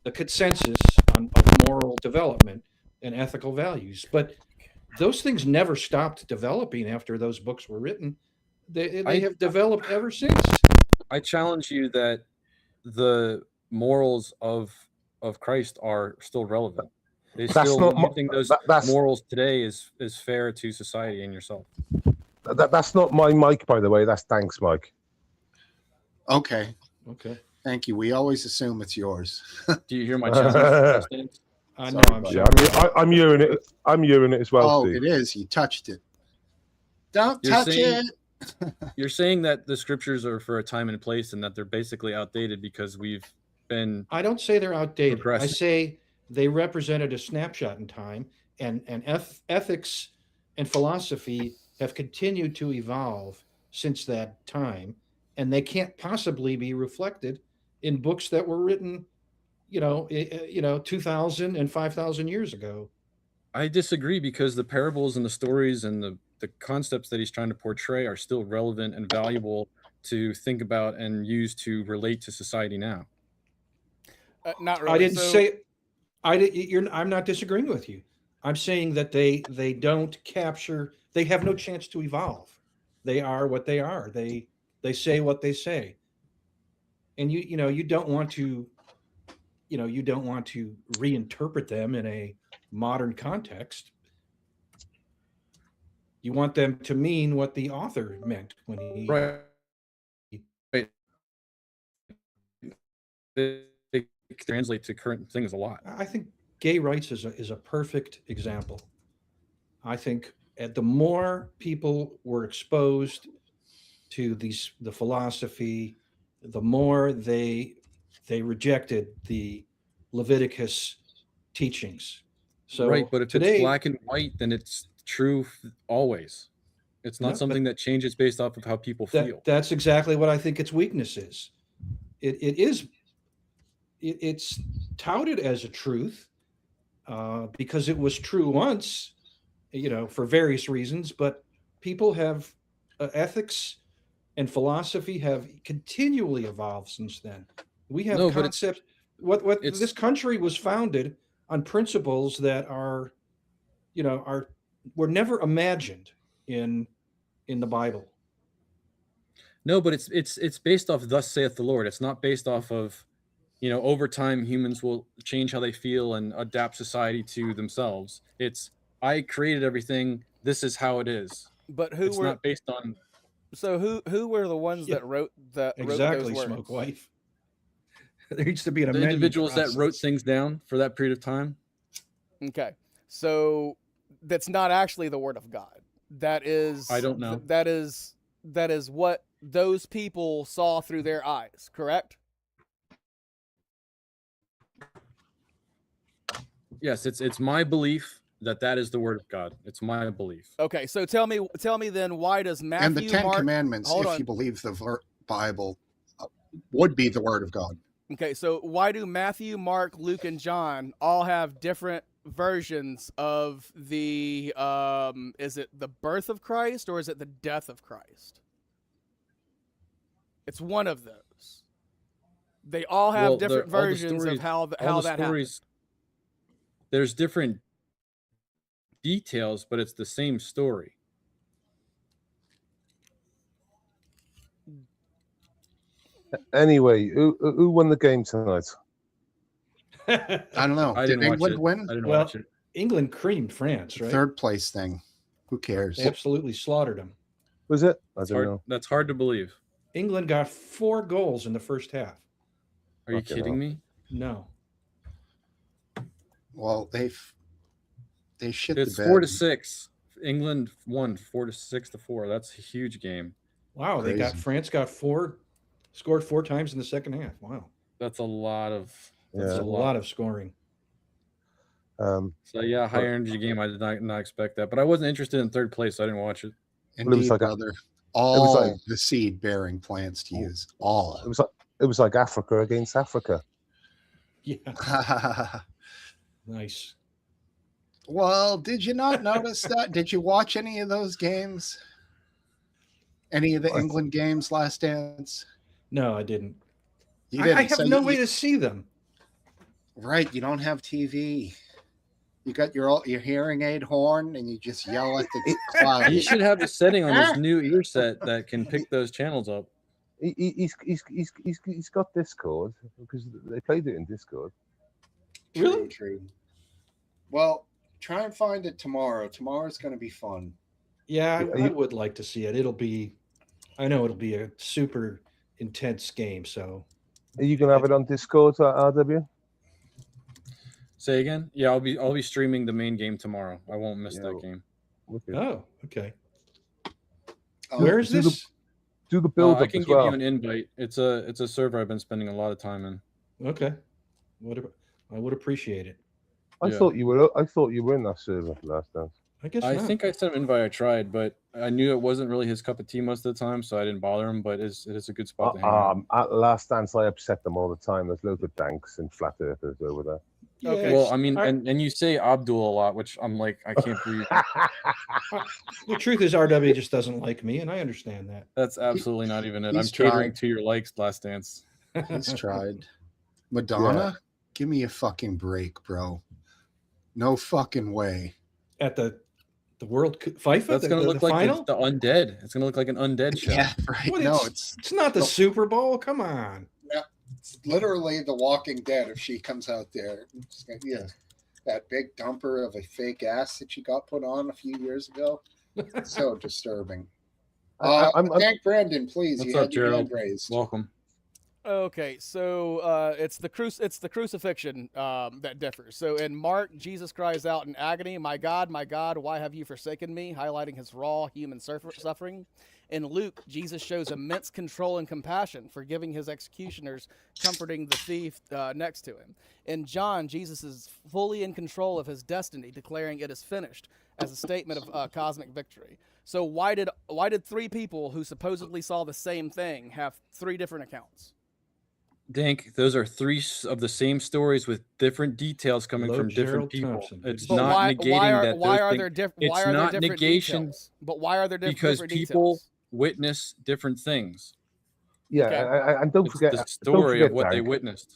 the consensus of moral development and ethical values. But those things never stopped developing after those books were written. They have developed ever since. I challenge you that the morals of Christ are still relevant. You think those morals today is fair to society and yourself. That's not my mic, by the way. That's Dank's mic. Okay. Thank you. We always assume it's yours. Do you hear my challenge? I know. I'm hearing it. I'm hearing it as well. Oh, Steve. It is. You touched it. Don't touch it. You're saying that the scriptures are for a time and place, and that they're basically outdated because we've been. I don't say they're outdated. I say they represented a snapshot in time, ethics and philosophy have continued to evolve since that time, and they can't possibly be reflected in books that were written, 2,000 and 5,000 years ago. I disagree, because the parables and the stories and the concepts that he's trying to portray are still relevant and valuable to think about and use to relate to society now. Not really. I didn't say I'm not disagreeing with you. I'm saying that they don't capture. They have no chance to evolve. They are what they are. They say what they say. And you don't want to reinterpret them in a modern context. You want them to mean what the author meant when he Right. It translates to current things a lot. I think gay rights is a perfect example. I think the more people were exposed to the philosophy, the more they rejected the Leviticus teachings. So right, but if today, it's black and white, then it's true always. It's not something that changes based off of how people feel. That's exactly what I think its weakness is. It's touted as a truth because it was true once, for various reasons, but people have ethics and philosophy have continually evolved since then. We have concepts. What this country was founded on principles that were never imagined in the Bible. No, but it's based off "Thus saith the Lord." It's not based off of, over time humans will change how they feel and adapt society to themselves. It's, I created everything. This is how it is. But it's not based on. So who were the ones that wrote that? Exactly, wrote those words? Smoke Wife. There needs to be an the individuals that wrote things down for that period of time. Okay, so that's not actually the word of God. That is, I don't know. That is what those people saw through their eyes, correct? Yes, it's my belief that is the word of God. It's my belief. Okay, so tell me then, why does Matthew and the Ten Mark, Commandments, if you believe the Bible, would be the word of God? Okay, so why do Matthew, Mark, Luke, and John all have different versions of the is it the birth of Christ or is it the death of Christ? It's one of those. They all have different versions of how that happens. There's different details, but it's the same story. Anyway, who won the game tonight? I don't know. Did England win? I didn't watch it. England creamed France, right? Third place thing. Who cares? They absolutely slaughtered them. Was it? I don't know. That's hard to believe. England got 4 goals in the first half. Are you kidding me? No. Well, they shit It's the bed. 4-6. England won 4-6-4. That's a huge game. Wow, France got 4, scored 4 times in the second half. Wow, that's a lot of a lot of scoring. So yeah, high energy game. I did not expect that, but I wasn't interested in third place, so I didn't watch it. Indeed, brother. All the seed-bearing plants to use. All. It was like Africa against Africa. Yeah. Nice. Well, did you not notice that? Did you watch any of those games? Any of the England games, Last Dance? No, I didn't. You didn't. I have no way to see them. Right, you don't have TV. You got your hearing aid horn, and you just yell at the cloud. You should have a setting on this new ear set that can pick those channels up. He's got Discord because they played it in Discord. Really? True. Well, try and find it tomorrow. Tomorrow's going to be fun. Yeah, I would like to see it. I know it'll be a super intense game. So, are you going to have it on Discord at RW? Say again? Yeah, I'll be streaming the main game tomorrow. I won't miss that game. Okay. Oh, okay. Where is this? Do the build up I can as give well. you an invite. It's a server I've been spending a lot of time in. Okay. I would appreciate it. I thought you were. I thought you were in that server last dance. I guess I not. think I sent him invite. I tried, but I knew it wasn't really his cup of tea most of the time, so I didn't bother him. But it is a good spot to hang out. At last dance, I upset them all the time. There's loads of danks and flat earthers over there. Yeah, Okay. Well, I mean, and you say Abdul a lot, which I'm like, I can't believe. the truth is, RW just doesn't like me, and I understand that. That's absolutely not even it. I'm He's catering tried. to your likes, Last Dance. He's tried. Madonna, give me a fucking break, bro. No fucking way. At the World FIFA, That's gonna look the like final. the undead. It's gonna look like an undead show. Yeah, right. What, No, it's not the Super Bowl. Come on. it's literally The Walking Dead if she comes out there. Yeah. That big dumper of a fake ass that she got put on a few years ago. It's so disturbing. Thank Brandon, please. What's You up, had your hand Gerald? raised. Welcome. Okay, so it's the crucifixion that differs. So in Mark, Jesus cries out in agony, my God, why have you forsaken me?" highlighting his raw human suffering. In Luke, Jesus shows immense control and compassion, forgiving his executioners, comforting the thief next to him. In John, Jesus is fully in control of his destiny, declaring it is finished as a statement of cosmic victory. So why did three people who supposedly saw the same thing have three different accounts? Dank, those are three of the same stories with different details coming Hello, from different Gerald people. Thompson. It's But not negating that. Why are those there things- different? it's Why are there not different negation details? But why are there because different people details? witness different things. Yeah, Okay. and don't It's forget the story don't of what they Dank, witnessed.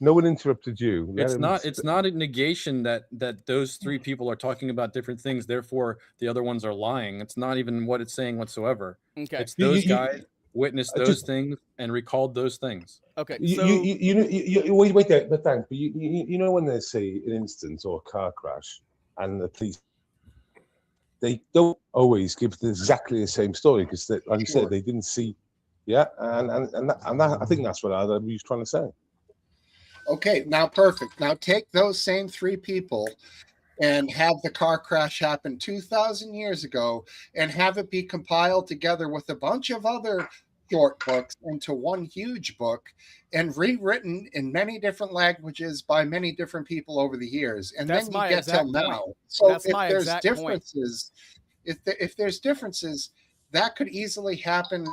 No one interrupted you. Let It's him not. sp- It's not a negation that those three people are talking about different things. Therefore, the other ones are lying. It's not even what it's saying whatsoever. Okay. It's those You- guys witnessed I those just- things and recalled those things. Okay. You, So you wait there, but Dan, but you know when they say an instance or a car crash, and the police, they don't always give exactly the same story because, like you Sure. said, they didn't see. Yeah, and that, I think that's what I was trying to say. Okay, now perfect. Now take those same three people and have the car crash happen 2,000 years ago and have it be compiled together with a bunch of other short books into one huge book and rewritten in many different languages by many different people over the years. And That's then my you get till exact now. point. So That's if my there's exact point. differences, if there's differences, that could easily happen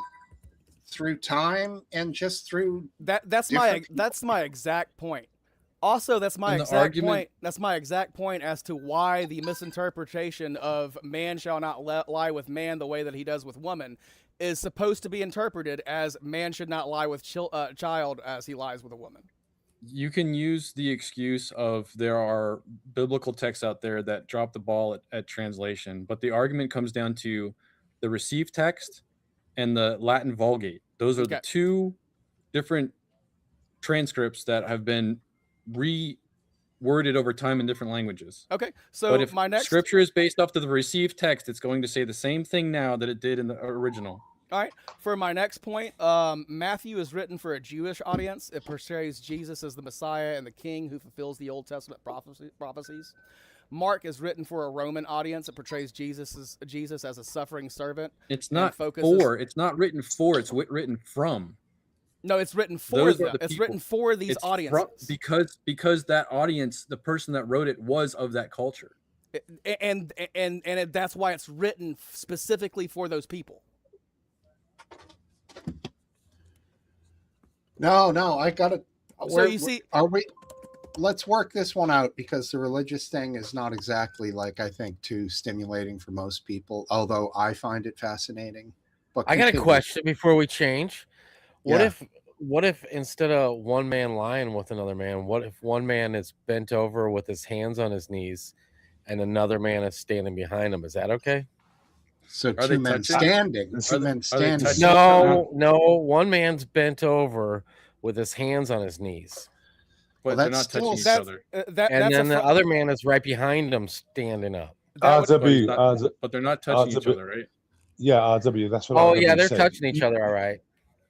through time and just through that's my exact point. Also, that's my And the exact argument- point. That's my exact point as to why the misinterpretation of "man shall not lie with man the way that he does with woman" is supposed to be interpreted as "man should not lie with child as he lies with a woman." You can use the excuse of there are biblical texts out there that drop the ball at translation, but the argument comes down to the received text and the Latin Vulgate. Those are Okay. the two different transcripts that have been reworded over time in different languages. Okay, so But if my next scripture is based off of the received text, it's going to say the same thing now that it did in the original. All right. For my next point, Matthew is written for a Jewish audience. It portrays Jesus as the Messiah and the King who fulfills the Old Testament prophecies. Mark is written for a Roman audience. It portrays Jesus as a suffering servant. It's not focuses- for. It's not written for. It's written from. No, it's written for Those are them. the It's people. written for these It's from- audiences. because that audience, the person that wrote it, was of that culture. And that's why it's written specifically for those people. No, I got to. So you see, Let's work this one out because the religious thing is not exactly like I think too stimulating for most people. Although I find it fascinating. But I got a continue. question before we change. Yeah. What if instead of one man lying with another man, what if one man is bent over with his hands on his knees and another man is standing behind him? Is that okay? So Are they two men touching? standing. Two men are they standing. touching? No, one man's bent over with his hands on his knees. But Well, they're that's not touching each still- other. And that's then the a other man is right behind him standing up. that would- But he's not- but they're not touching each RW. other, right? Yeah, RW. That's what. Oh RW yeah, they're said. touching each other, all right.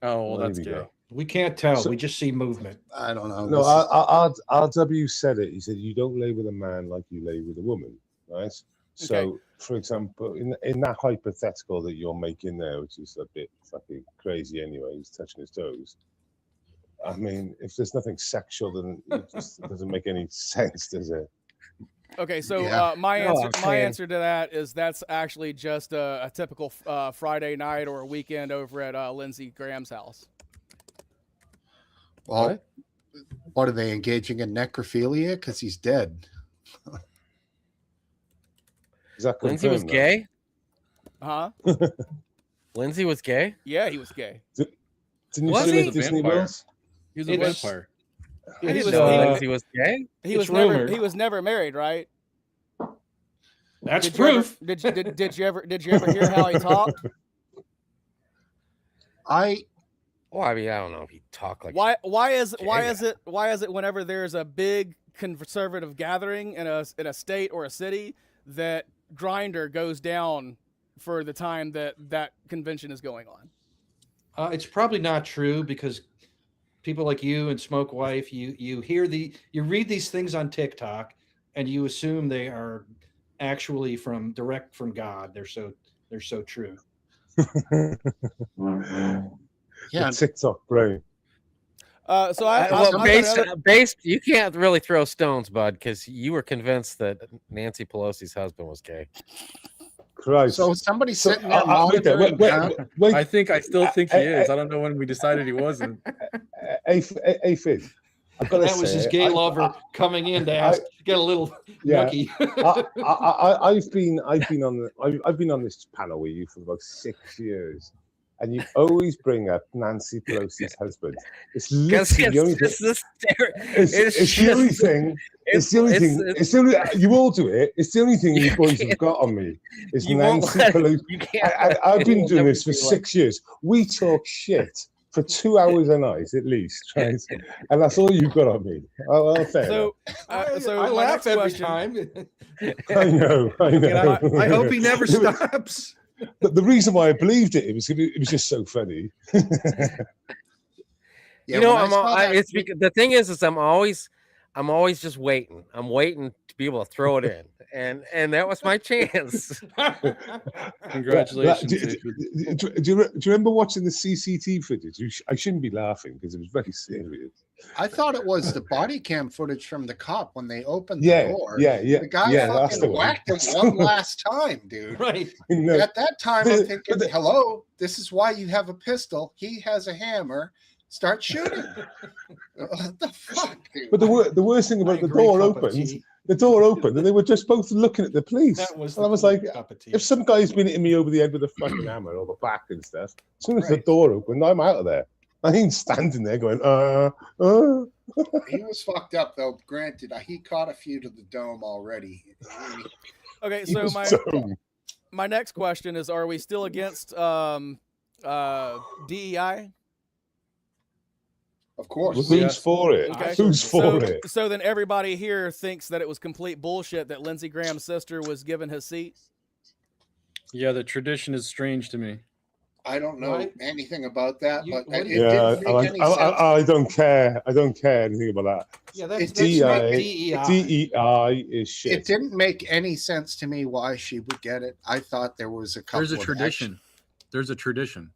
Oh, well, There that's we gay. go. We can't tell. So- We just see movement. I don't know. No, This is- RW said it. He said you don't lay with a man like you lay with a woman, right? So, Okay. for example, in that hypothetical that you're making there, which is a bit fucking crazy anyway, he's touching his toes. I mean, if there's nothing sexual, then it just doesn't make any sense, does it? Okay, so Yeah. my No, answer I'm my saying- answer to that is that's actually just a typical Friday night or a weekend over at Lindsey Graham's house. Well, what are they engaging in necrophilia? Because he's dead. Is that Lindsay was confirmed, though? gay. Huh? Lindsay was gay. Yeah, he was gay. Didn't you Was see he? him at Disney Vampire. World? He was a It's- vampire. He It's, was- Lindsay was gay. He It's was never rumored. he was never married, right? That's Did you ever- proof. did you ever hear how he talked? Well, I mean, I don't know if he talked like. Why is gay. it whenever there's a big conservative gathering in a state or a city that Grindr goes down for the time that convention is going on? It's probably not true because people like you and Smoke Wife, you read these things on TikTok and you assume they are actually direct from God. They're so true. Yeah. The TikTok brain. So I Well, I'm based, gonna- based, you can't really throw stones, bud, because you were convinced that Nancy Pelosi's husband was gay. Christ. So somebody So, sitting there wait there, monitoring. wait, I think I still think he I- is. I don't know when we decided he wasn't. Hey, Fizz, I've got to That was say, his gay lover coming in to ask, get a little yeah. nookie. I've been on this panel with you for about 6 years, and you always bring up Nancy Pelosi's husband. It's Because literally the only it's thing. the stare- It's the only just- thing. It's the only thing. It's the only. You all do it. It's the only thing you boys have got on me. Is You won't Nancy let- Pelosi. you can't. I've been It'll doing never this for be like- 6 years. We talk shit for 2 hours a night at least, right? And that's all you've got on me. Oh, fair so I my laugh next every question, time. enough. I know. I hope he never stops. But the reason why I believed it was just so funny. Yeah, You know, when I saw that- it's because the thing is I'm always just waiting. I'm waiting to be able to throw it in, and that was my chance. Congratulations. Do you remember watching the CCTV footage? I shouldn't be laughing because it was very serious. I thought it was the body cam footage from the cop when they opened Yeah, the door. yeah. The guy that's the fucking one. whacked him one last time, dude. Right. No, At that time, I'm But- thinking, but- hello, this is why you have a pistol. He has a hammer. Start shooting. What the fuck, dude? but the worst thing about the door opened, and they were just both looking at the police. That was And I was like, cup of tea. if some guy's been hitting me over the head with a fucking hammer or the back and stuff, as soon as the Right. door opened, I'm out of there. I ain't standing there going, He was fucked up, though. Granted, he caught a few to the dome already. okay, He so was my so- my next question is: are we still against DEI? Of course. Who's Yes. for it? Okay. Who's for So, it? so then everybody here thinks that it was complete bullshit that Lindsey Graham's sister was given his seat. Yeah, the tradition is strange to me. I don't know Why- anything about that, You- but what it do you- Yeah, didn't make any sense. I don't care. I don't care anything about that. Yeah, that's It didn't DEI. DEI is shit. It didn't make any sense to me why she would get it. I thought there was a couple There's a of tradition. There's a tradition.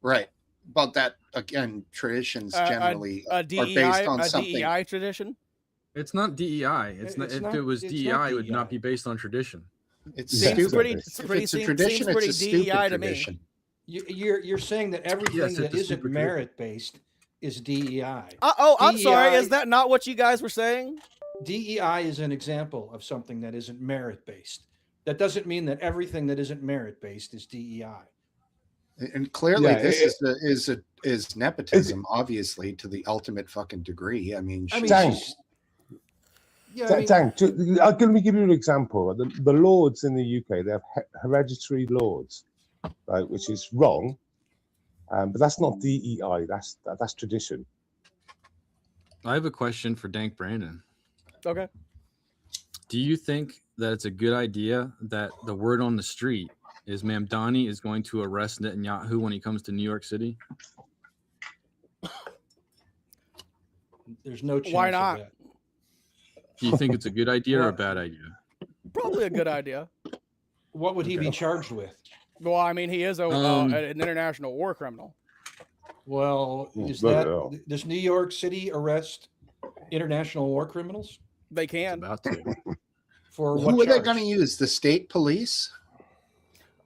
right. But that again, traditions A generally A are DEI, based on a something. DEI tradition. It's not DEI. It's not. It's If not- it was it's DEI, not it would not DEI. be based on tradition. It's Yeah. Seems stupid. pretty. If It's pretty it's a seems tradition, pretty it's a stupid DEI to me. tradition. You're saying that everything Yes, that it's a isn't super merit based is DEI. I'm sorry. DEI Is that not what you guys were saying? DEI is an example of something that isn't merit based. That doesn't mean that everything that isn't merit based is DEI. And clearly, Yeah, this is nepotism, obviously, to the ultimate fucking degree. I mean, I mean, Dang. she's- yeah, I mean, Let me give you an example. The lords in the UK, they have hereditary lords, right, which is wrong, but that's not DEI. That's tradition. I have a question for Dank Brandon. Okay. Do you think that it's a good idea that the word on the street is Mamdani is going to arrest Netanyahu when he comes to New York City? there's no chance. Why of not? that. Do you think it's a good idea or a bad idea? Probably a good idea. What would he be charged with? Well, I mean, he is Um, an international war criminal. Well, Oh, is bloody that hell. does New York City arrest international war criminals? They It's can. about to. For Who what are they charge? going to use? The state police?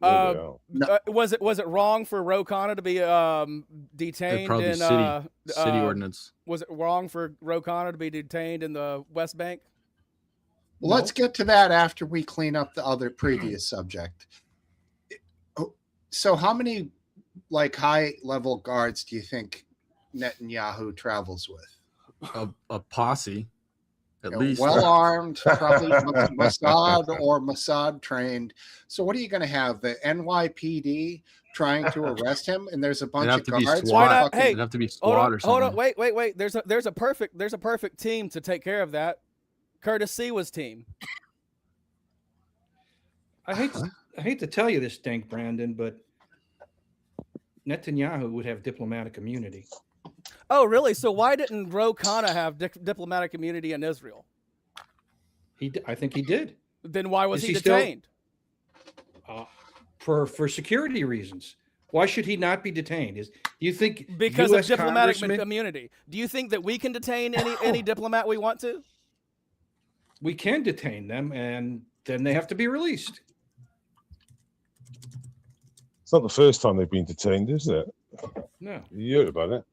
Uh, No. was it wrong for Ro Khanna to be It'd detained probably be in city ordinance. was it wrong for Ro Khanna to be detained in the West Bank? Well, let's get to that after we clean up the other previous subject. So how many like high level guards do you think Netanyahu travels with? A posse, at You know, least. well armed, probably Mossad or Mossad trained. So what are you going to have? The NYPD trying to arrest him, and there's a bunch have of to be guards. SWAT. Why not? Hey, It'd have to be Hold SWAT on, or something. wait. There's a perfect team to take care of that. Curtis Sewa's team. I hate to tell you this, Dank Brandon, but Netanyahu would have diplomatic immunity. Oh, really? So why didn't Ro Khanna have diplomatic immunity in Israel? I think he did. Then why was Is he he still- detained? For security reasons. Why should he not be detained? Do you think Because US of diplomatic congressmen- immunity. Do you think that we can detain any diplomat we want to? we can detain them, and then they have to be released? It's not the first time they've been detained, is it? No. You heard about it.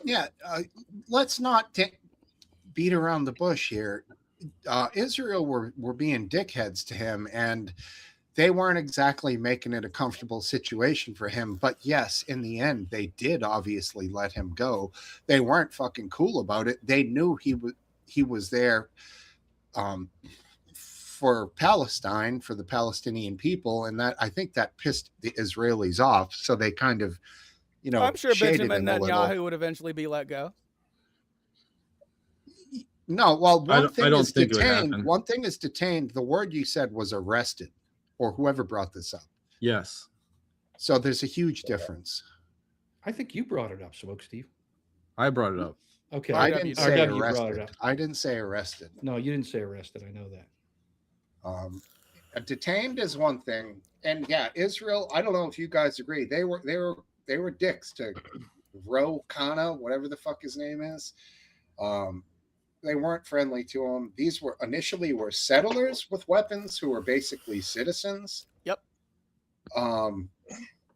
Yeah, let's not beat around the bush here. Israel were being dickheads to him, and they weren't exactly making it a comfortable situation for him. But yes, in the end, they did obviously let him go. They weren't fucking cool about it. They knew he was there for Palestine, for the Palestinian people, and that I think that pissed the Israelis off. So they kind of, I'm sure shaded Benjamin him a little. Netanyahu would eventually be let go. No, well, I one thing don't is think it would detained. happen. One thing is detained. The word you said was arrested, or whoever brought this up. Yes. So there's a huge difference. I think you brought it up, Smoke Steve. I brought it up. Okay. I RW didn't did. say RW brought it arrested. up. I didn't say arrested. No, you didn't say arrested. I know that. Detained is one thing, and yeah, Israel. I don't know if you guys agree. They were dicks to Ro Khanna, whatever the fuck his name is. They weren't friendly to him. These were initially settlers with weapons who were basically citizens. Yep.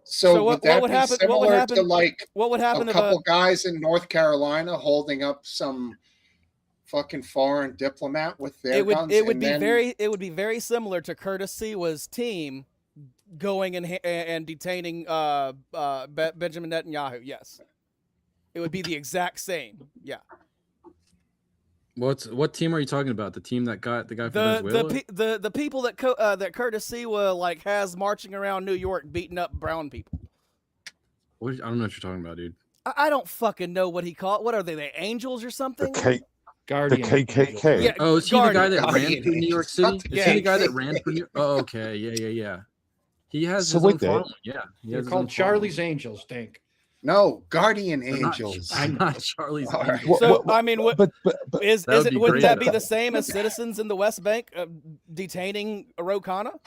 So what would that would be happen- similar what would happen- to like What would happen a if couple guys in North Carolina holding up some fucking foreign diplomat with their guns? it would and be then- very similar to Curtis Sewa's team going and detaining Benjamin Netanyahu? Yes, it would be the exact same. Yeah. What team are you talking about? The team that got the guy from Venezuela? The people that that Curtis Sewa like has marching around New York beating up brown people. I don't know what you're talking about, dude. I don't fucking know what he called. What are they? The Angels or something? The Guardian. KKK. Yeah. Oh, is he the guy that Guardian. ran for New York City? Is Yeah. he the guy that ran for New? Oh, okay, yeah. He has So his wait own there. following. Yeah, he They're has his own called Charlie's Angels, Dank. No, Guardian following. They're not- Angels. they're not Charlie's All right. Angels. So I mean, what But is That would it? be Wouldn't great. that be the same as citizens in the West Bank detaining Ro Khanna?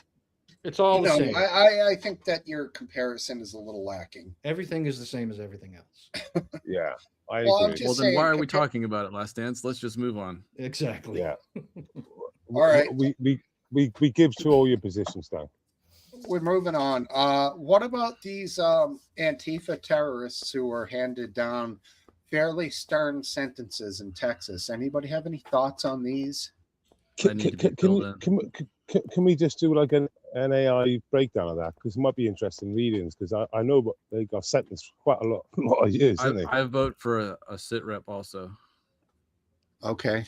It's all the No, same. I think that your comparison is a little lacking. Everything is the same as everything else. yeah, I Well, I'm agree. just Well, then saying, why are we compare- talking about it, Last Dance? Let's just move on. Exactly. Yeah. All right. We give to all your positions now. We're moving on. What about these Antifa terrorists who were handed down fairly stern sentences in Texas? Anybody have any thoughts on these? That need to be filled in. Can we just do like an AI breakdown of that? Because it might be interesting readings. Because I know they got sentenced for quite a lot of years, didn't they? I vote for a sit rep also. Okay.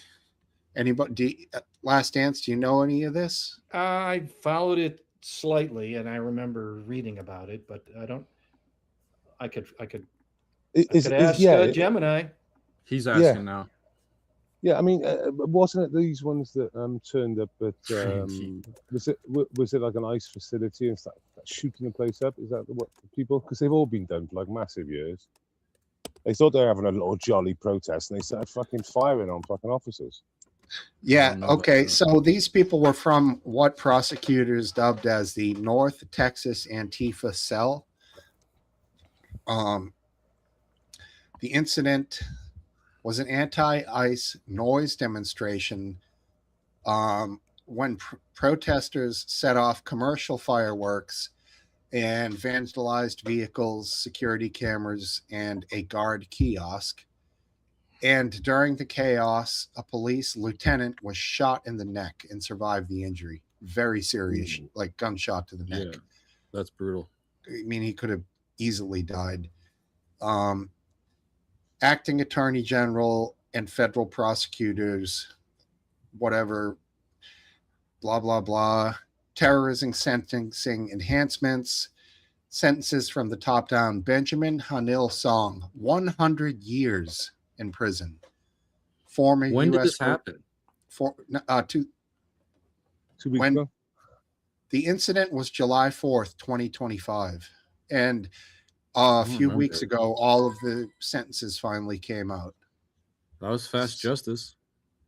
Anybody? Last Dance. Do you know any of this? I followed it slightly, and I remember reading about it, but I don't. I could ask Gemini. He's asking now. Yeah, I mean, wasn't it these ones that turned up at was it like an ICE facility and stuff, shooting the place up? Is that what people? Because they've all been done for like massive years. They thought they were having a little jolly protest, and they started fucking firing on fucking officers. Yeah. don't know Okay. about that. So these people were from what prosecutors dubbed as the North Texas Antifa Cell. The incident was an anti-ICE noise demonstration when protesters set off commercial fireworks and vandalized vehicles, security cameras, and a guard kiosk. And during the chaos, a police lieutenant was shot in the neck and survived the injury. Very serious, like gunshot to the neck. Yeah, that's brutal. I mean, he could have easily died. Acting attorney general and federal prosecutors, whatever, blah, blah, blah. Terrorism sentencing enhancements, sentences from the top down. Benjamin Hanil Song, 100 years in prison. Former When did US this happen? 2 weeks when ago. the incident was July 4th, 2025. And a few remember. weeks ago, all of the sentences finally came out. That was fast justice.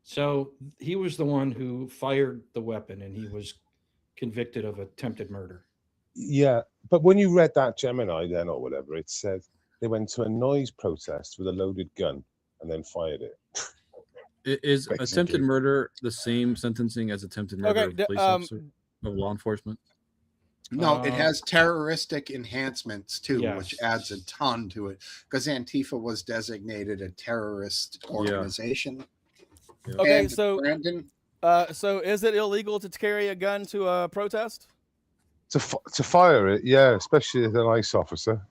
So he was the one who fired the weapon, and he was convicted of attempted murder. Yeah, but when you read that Gemini then or whatever, it said they went to a noise protest with a loaded gun and then fired it. Is Basically. attempted murder the same sentencing as attempted murder Okay, of a police officer, of law enforcement? No, it Uh, has terroristic enhancements too, which yes. adds a ton to it because Antifa was designated a terrorist organization. Okay, And so Brandon, so is it illegal to carry a gun to a protest? To fire it, yeah, especially as an ICE officer.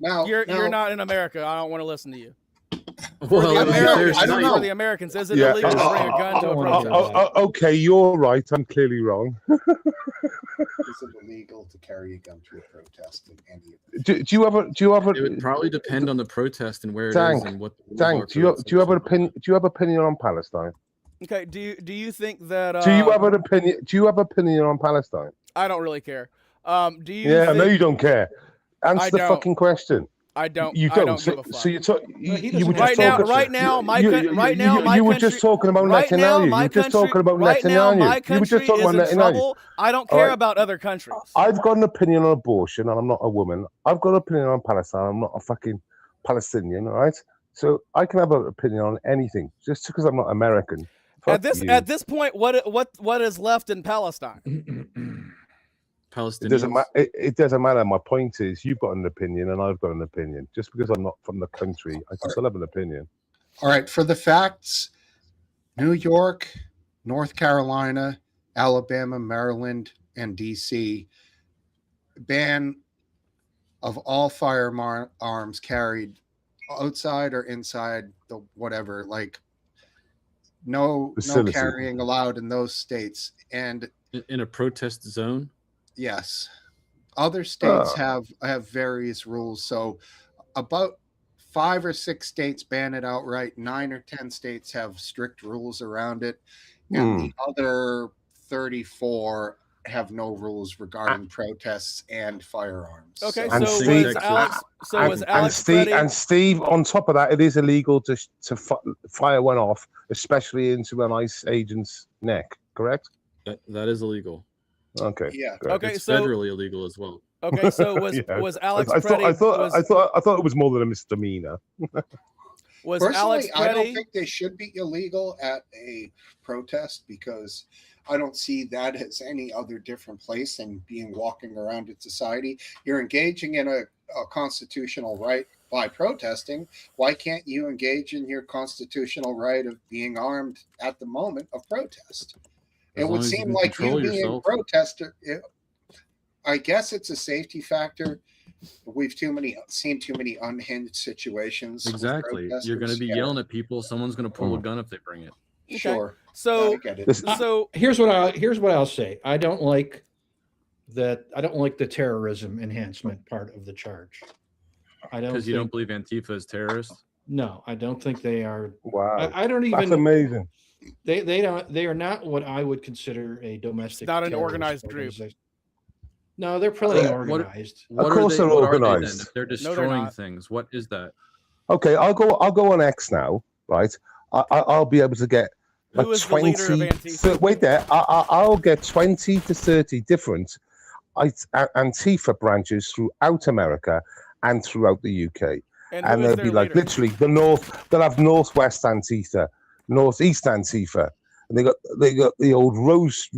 now You're not in America. I don't want to listen to you. Well, the I mean, Americans, there's I don't know. for the Americans, is it Yeah. illegal to bring a gun to a don't wanna protest? hear that. Okay, you're right. I'm clearly wrong. Is it illegal to carry a gun to a protest in any of Do you have a? it would probably depend on the protest and where it is Tank, and what. the rules Tank, are do for you that have an section. opinion? Do you have opinion on Palestine? Okay. Do you think that? Do you have an opinion? Do you have opinion on Palestine? I don't really care. Do you? Yeah, I know think- you don't care. Answer I the don't. fucking question. I don't. You I don't. don't So, give a fuck. so you talk. he You were doesn't just Right now, talking. right now, my you, coun- you, right you, now, you, my you were country- just talking about right now, Netanyahu. You my were just talking about right now, Netanyahu. my You were country just talking is about in Netanyahu. trouble. I don't All care right. about other countries. I've got an opinion on abortion, and I'm not a woman. I've got an opinion on Palestine. I'm not a fucking Palestinian, all right? So I can have an opinion on anything just because I'm not American. Fuck you. At this point, what is left in Palestine? It doesn't Palestinians. matter. It doesn't matter. My point is, you've got an opinion, and I've got an opinion. Just because I'm not from the country, I can still have an opinion. All right, for the facts, New York, North Carolina, Alabama, Maryland, and DC ban of all firearms carried outside or inside the whatever, like no Facility. carrying allowed in those states. And In a protest zone. yes, other states have various rules. So about 5 or 6 states ban it outright. 9 or 10 states have strict rules around it, and the other 34 have no rules regarding protests and firearms. Okay, And so Steve- was Alex? So and, was and Alex Steve, Preddy- and Steve, on top of that, it is illegal to fire one off, especially into an ICE agent's neck. Correct? That is illegal. Okay. Yeah. good. Okay, It's so federally illegal as well. okay, so was Yeah. was Alex I thought, Preddy? I thought it was more than a misdemeanor. was Personally, Alex I don't Preddy? think they should be illegal at a protest because I don't see that as any other different place than being walking around in society. You're engaging in a constitutional right by protesting. Why can't you engage in your constitutional right of being armed at the moment of protest? As It long would as you seem can like you control being a yourself. protester. I guess it's a safety factor. We've seen too many unhinged situations. with Exactly. You're going to protesters. be Yeah, yelling at people. Someone's going to pull a gun if they bring it. Okay. Sure. So I get it. This- so Here's what I'll say. I don't like the terrorism enhancement part of the charge. I don't Because you don't think- believe Antifa is terrorists. No, I don't think they are. Wow. I don't That's even. amazing. They are not what I would consider a domestic. not an terrorist organized group. organization. No, they're pretty What- organized. What course are they're they, what are they then? organized. If they're they're destroying not. things, what is that? Okay, I'll go on X now, right? I'll be able to get who is the leader of Antifa? So wait there. I'll get 20 to 30 different Antifa branches throughout America and throughout the UK, And and who is they'll be their like leader? literally they'll have Northwest Antifa, Northeast Antifa, and they got the old Rose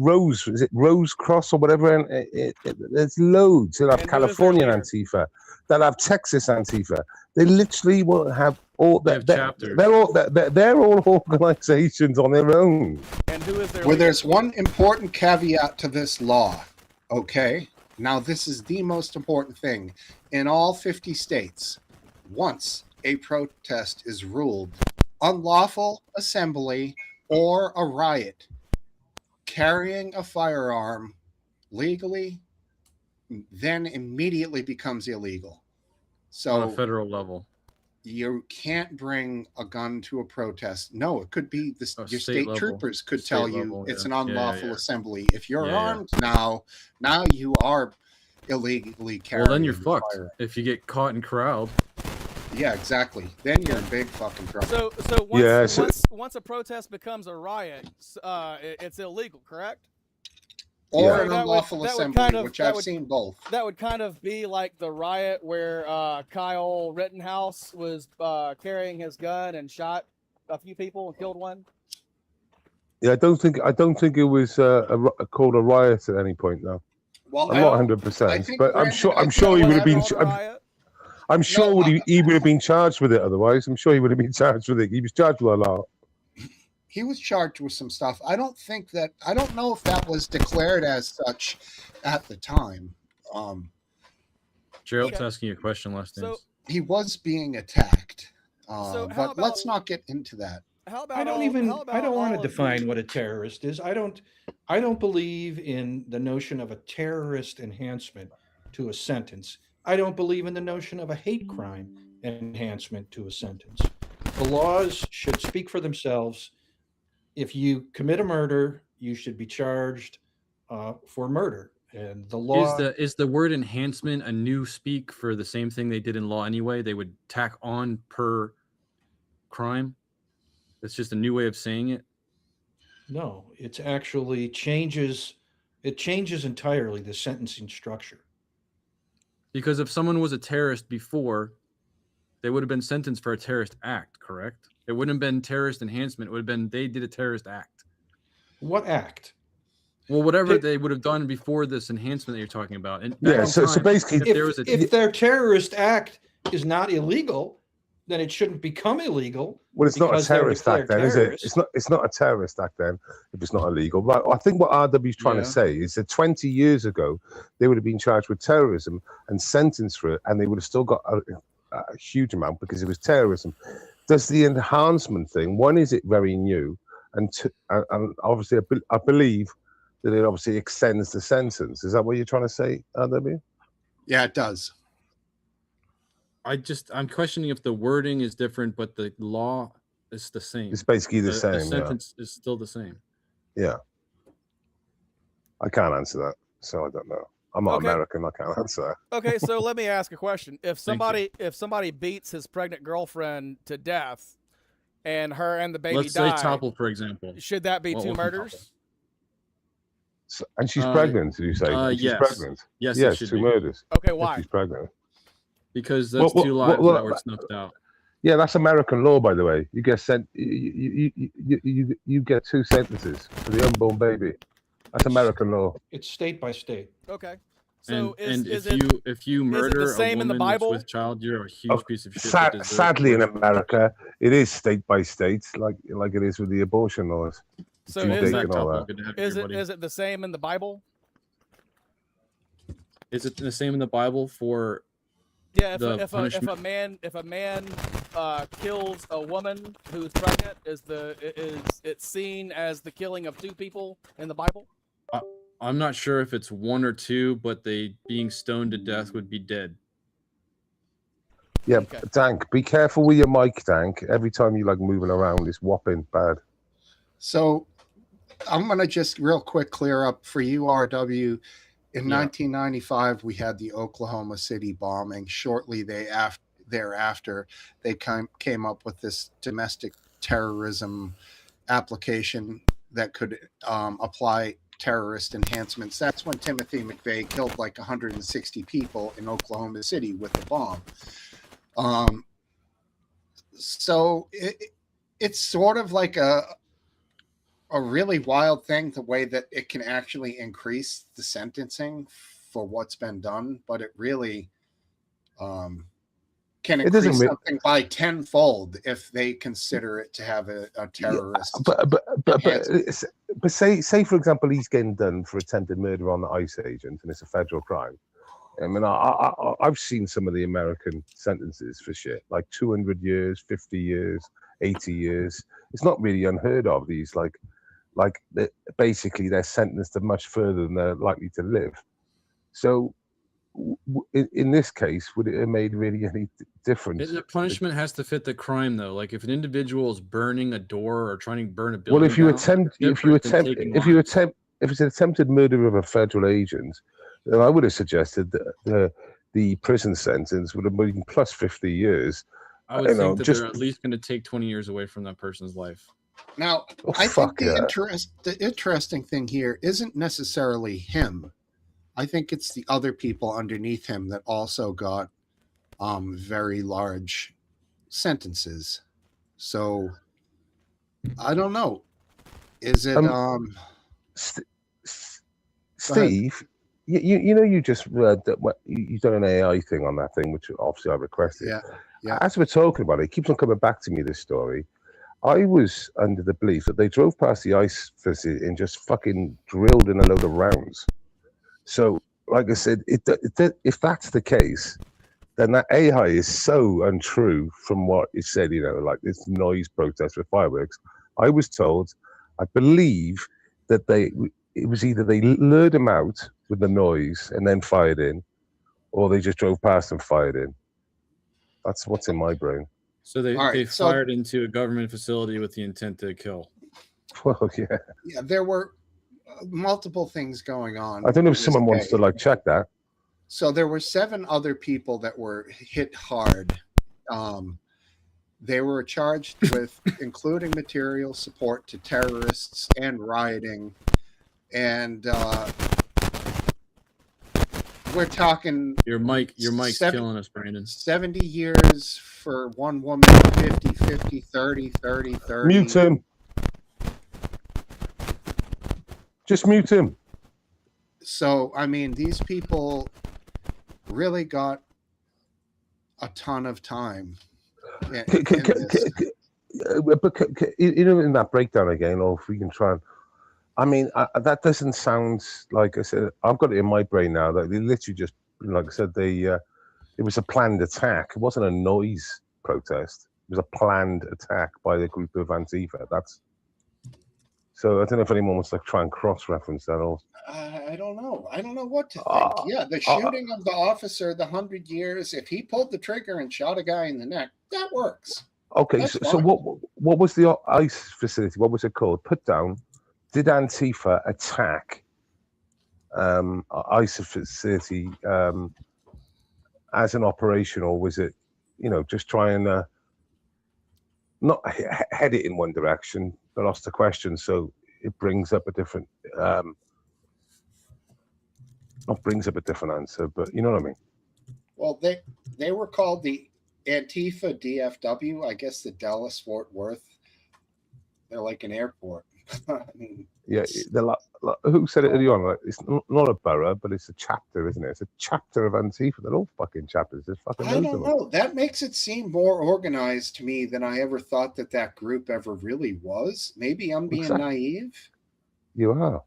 is it Rose Cross or whatever, and there's loads that have Californian Antifa, that have Texas Antifa. They literally will have all that. They're all organizations on their own. And who is their Well, there's one important caveat to this law. Okay, now this is the most important thing. In all 50 states, once a protest is ruled unlawful assembly or a riot, carrying a firearm legally then immediately becomes illegal. So on a federal level, you can't bring a gun to a protest. No, it could be this. Your state level. troopers could State tell you level, it's yeah. an unlawful Yeah. assembly. If you're Yeah. armed now you are illegally carrying. Well, then you're fucked fire. if you get caught in crowd. Yeah, exactly. Then you're in big fucking trouble. So once a protest becomes a riot, it's illegal, correct? Or So an that would- unlawful that would assembly, kind of- which that I've would- seen both. That would kind of be like the riot where Kyle Rittenhouse was carrying his gun and shot a few people and killed one. Yeah, I don't think it was called a riot at any point. No, Well, I'm not 100%, think but I'm Brandon- sure I think he would have been. Called a riot. I'm sure No, he would have been charged with it. Otherwise, I'm sure he would have been charged with it. He was charged with a lot. He was charged with some stuff. I don't know if that was declared as such at the time. Gerald's Okay. asking you a question, last So- dance. He was being attacked. So how But let's about- not get into that. How about I don't want to define what a terrorist is. I don't believe in the notion of a terrorist enhancement to a sentence. I don't believe in the notion of a hate crime enhancement to a sentence. The laws should speak for themselves. If you commit a murder, you should be charged for murder. And the law Is the word enhancement a new speak for the same thing they did in law anyway? They would tack on per crime. It's just a new way of saying it. No, it's actually changes entirely the sentencing structure. Because if someone was a terrorist before, they would have been sentenced for a terrorist act, correct? It wouldn't have been terrorist enhancement. It would have been they did a terrorist act. What act? Well, whatever they would have done before this enhancement that you're talking about. And back Yeah. in So time, basically, if there was a If their terrorist act is not illegal, then it shouldn't become illegal. well, it's not a because they're terrorist act then, declared is it? terrorists. It's not a terrorist act then if it's not illegal. But I think what RW is trying Yeah. to say is that 20 years ago they would have been charged with terrorism and sentenced for it, and they would have still got a huge amount because it was terrorism. Does the enhancement thing? One, is it very new, and obviously I believe that it obviously extends the sentence. Is that what you're trying to say, RW? Yeah, it does. I'm questioning if the wording is different, but the law is the same. It's basically the same. The Yeah. sentence is still the same. Yeah. I can't answer that, so I don't know. I'm not Okay. American. I can't answer that. Okay, so let me ask a question. If Thank you. somebody beats his pregnant girlfriend to death, and her and the baby Let's die, say Topple, for example. should that be Well, two it wasn't murders? So, and she's Uh, pregnant, did you say? She's yes. pregnant. Yes, it Yes, should two be. murders. Okay, If why? she's pregnant. Because that's Well, two well, lives well, that were snuffed out. Yeah, that's American law, by the way. You get sent. You get two sentences for the unborn baby. That's American law. It's state by state. Okay. So And is if you murder same a in the woman Bible? with child, you're a huge Oh, piece of shit. that deserves Sadly, in worse. America, it is state by state, like it is with the abortion laws. so Tuesday is and it, all Topple, that. good to have is it everybody. is it the same in the Bible? Is it the same in the Bible for Yeah, The if punishment- a man kills a woman who's pregnant, is it seen as the killing of two people in the Bible? I'm not sure if it's one or two, but they being stoned to death would be dead. Yeah, Okay. Dank, be careful with your mic, Dank. Every time you like moving around, it's whopping bad. So I'm going to just real quick clear up for you, RW. In Yeah. 1995, we had the Oklahoma City bombing. Shortly thereafter, they came up with this domestic terrorism application that could apply terrorist enhancements. That's when Timothy McVeigh killed like 160 people in Oklahoma City with a bomb. So it's sort of like a really wild thing, the way that it can actually increase the sentencing for what's been done, but it really can increase something by tenfold if they consider it to have a terrorist. But say for example, he's getting done for attempted murder on the ICE agent, and it's a federal crime. I mean, I've seen some of the American sentences for shit, like 200 years, 50 years, 80 years. It's not really unheard of. These basically they're sentenced to much further than they're likely to live. So in this case, would it have made really any difference? The punishment has to fit the crime, though. Like if an individual is burning a door or trying to burn a building, well, if it's an attempted murder of a federal agent, then I would have suggested that the prison sentence would have been plus 50 years. I would think that they're at least going to take 20 years away from that person's life. Now, I think the interesting thing here isn't necessarily him. I think it's the other people underneath him that also got very large sentences. So I don't know. Is it Steve? You know, you just read that you done an AI thing on that thing, which obviously I requested. Yeah. As we're talking about it, it keeps on coming back to me, this story. I was under the belief that they drove past the ICE facility and just fucking drilled in a load of rounds. So, like I said, if that's the case, then that AI is so untrue from what it said, you know, like this noise protest with fireworks. I was told, I believe that it was either they lured him out with the noise and then fired in, or they just drove past and fired in. That's what's in my brain. So they fired into a government facility with the intent to kill. Well, yeah. Yeah, there were multiple things going on. I don't know if someone wants to check that. So there were 7 other people that were hit hard. They were charged with including material support to terrorists and rioting. And we're talking your mic's killing us, Brandon. 70 years for one woman, 50, 50, 30, 30, 30. Mute him. Just mute him. So, I mean, these people really got a ton of time. But you know, in that breakdown again, or if we can try and, I mean, that doesn't sound like I said. I've got it in my brain now that they literally just, like I said, it was a planned attack. It wasn't a noise protest. It was a planned attack by the group of Antifa. So I don't know if anyone wants to try and cross-reference that. Or I don't know. I don't know what to think. Yeah, the shooting of the officer, the 100 years. If he pulled the trigger and shot a guy in the neck, that works. Okay, so what was the ICE facility? What was it called? Put down. Did Antifa attack ICE facility as an operation, or was it, you know, just try and not head it in one direction, but ask the question so it brings up a different, not brings up a different answer, but you know what I mean? Well, they were called the Antifa DFW. I guess the Dallas Fort Worth. They're like an airport. I mean, yeah, who said it earlier on? Like, it's not a borough, but it's a chapter, isn't it? It's a chapter of Antifa. They're all fucking chapters. There's fucking I don't know. That makes it seem more organized to me than I ever thought that group ever really was. Maybe I'm being naive. You are.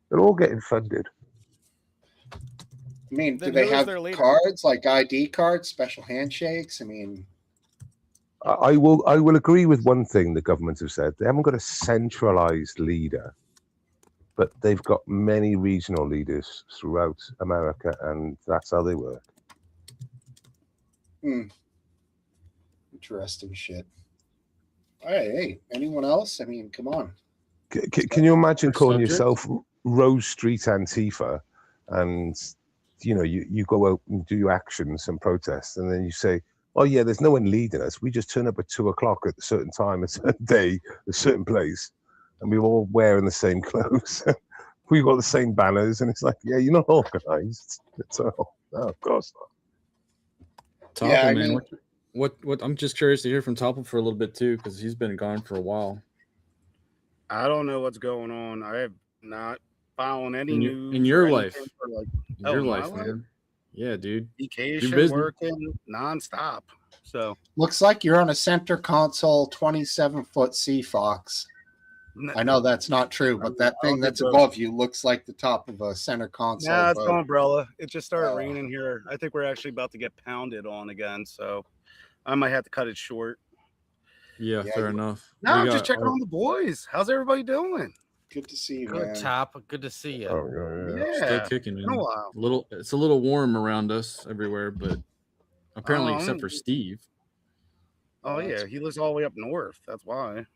They're all getting funded. I mean, do they have cards like ID cards, special handshakes? I mean, I will agree with one thing the government have said. They haven't got a centralized leader, but they've got many regional leaders throughout America, and that's how they work. Interesting shit. All right, hey, anyone else? I mean, come on. Can you imagine calling yourself Rose Street Antifa, and you know you go out and do your actions and protests, and then you say, oh yeah, there's no one leading us. We just turn up at 2:00 at a certain time, a certain day, a certain place, and we're all wearing the same clothes. We've got the same banners, and it's like, yeah, you're not organized. No, of course not. Topple, yeah, man. What? I'm just curious to hear from Topple for a little bit too, because he's been gone for a while. I don't know what's going on. I have not following any news in your or life. anything for, like, In your in my life, man. Yeah, dude. vacation, business. working nonstop. So Looks like you're on a center console 27-foot Sea Fox. I know that's not true, but that thing that's above you looks like the top of a center console. Nah, it's boat. an umbrella. It just started Oh. raining here. I think we're actually about to get pounded on again, so I might have to cut it short. Yeah, Yeah, fair you- enough. No, We I'm got just checking our- on the boys. How's everybody doing? Good to see you, Good man. top. Good to see you. Oh, yeah. Yeah, Still kicking, been a man. while. It's a little warm around us everywhere, but apparently, Oh, except for Steve. Oh that's- yeah, he lives all the way up north. That's why.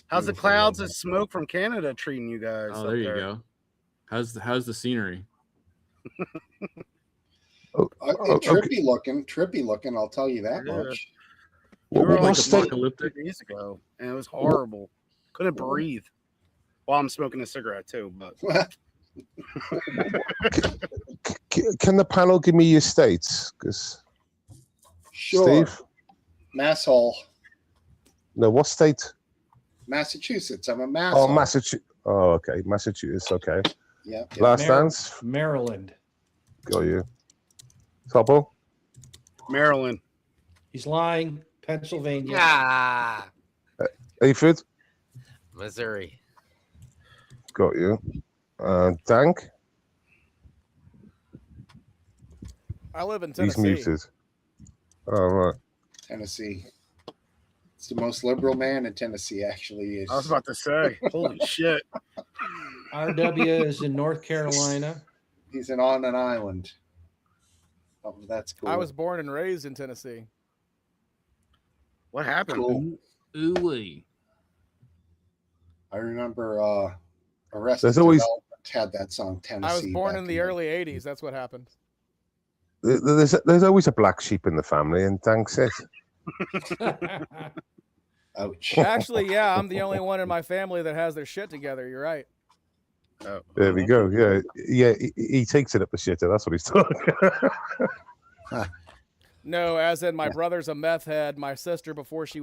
How's the beautiful, clouds man. of smoke from Canada treating you guys? Oh, up there you go. How's the scenery? Trippy looking. I'll tell you that Yeah. much. We were What on state? Apocalyptic? 2 days ago, and it was horrible. Couldn't breathe. Well, I'm smoking a cigarette too, but Can the panel give me your states? Because Sure. Steve, Masshole, no, what state? Massachusetts. I'm a mass. Oh, Massachusetts. Oh, okay, Massachusetts. Okay. Yeah. Last Mar- dance. Maryland. Got you. Topo. Maryland. He's lying. Pennsylvania. Ah, Aphid. Missouri. Got you. Dank. I live in He's Tennessee. muted. Oh, right. Tennessee. It's the most liberal man in Tennessee, actually. Is I was about to say, holy shit. RW is in North Carolina. he's on an island. Oh, that's cool. I was born and raised in Tennessee. What happened? cool. Ooh-wee. I remember Arrested There's always- Development had that song Tennessee. I was born back in the early 80s. That's what happened. There's always a black sheep in the family, and Dank's it. Ouch. Actually, yeah, I'm the only one in my family that has their shit together. You're right. Oh, There we go. Yeah. He takes it up the shitter. That's what he's talking. No, as in my brother's a meth head. My sister, before she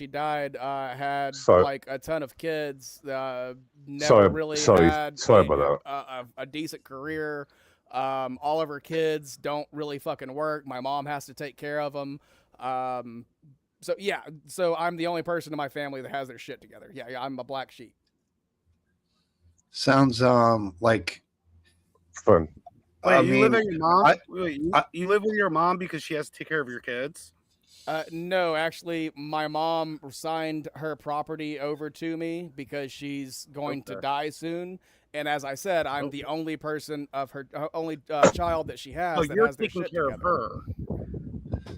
died, had Sorry. like a ton of kids. Never Sorry- really sorry- had sorry about a decent career. All of her kids don't really fucking work. My mom has to take care of them. So yeah, so I'm the only person in my family that has their shit together. Yeah, I'm a black sheep. Sounds like Fun. Wait, I you live mean, with your mom? I- Wait, I- you live with your mom because she has to take care of your kids? No, actually, my mom signed her property over to me because she's going to Okay. die soon. And as I said, I'm the only person of her only child that she has Oh, that you're has their taking shit care together. of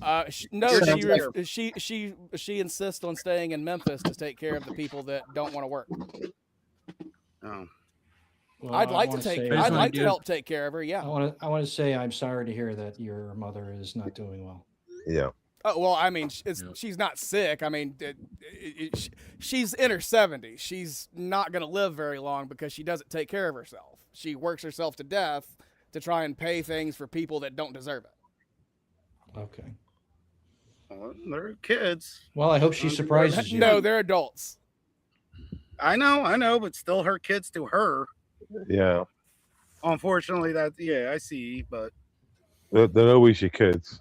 her. No, You're she, taking care of- she insists on staying in Memphis to take care of the people that don't want to work. Oh. Well, I'd I like to wanna take. say- I'd like to give- help take care of her. Yeah. I want to say I'm sorry to hear that your mother is not doing well. Yeah. Oh well, I mean, Yeah. she's not sick. I mean, she's in her 70s. She's not gonna live very long because she doesn't take care of herself. She works herself to death to try and pay things for people that don't deserve it. Okay. Well, they're kids. Well, I hope she surprises you. No, they're adults. I know, but still her kids to her. Yeah. Unfortunately, yeah, I see, but They're always your kids.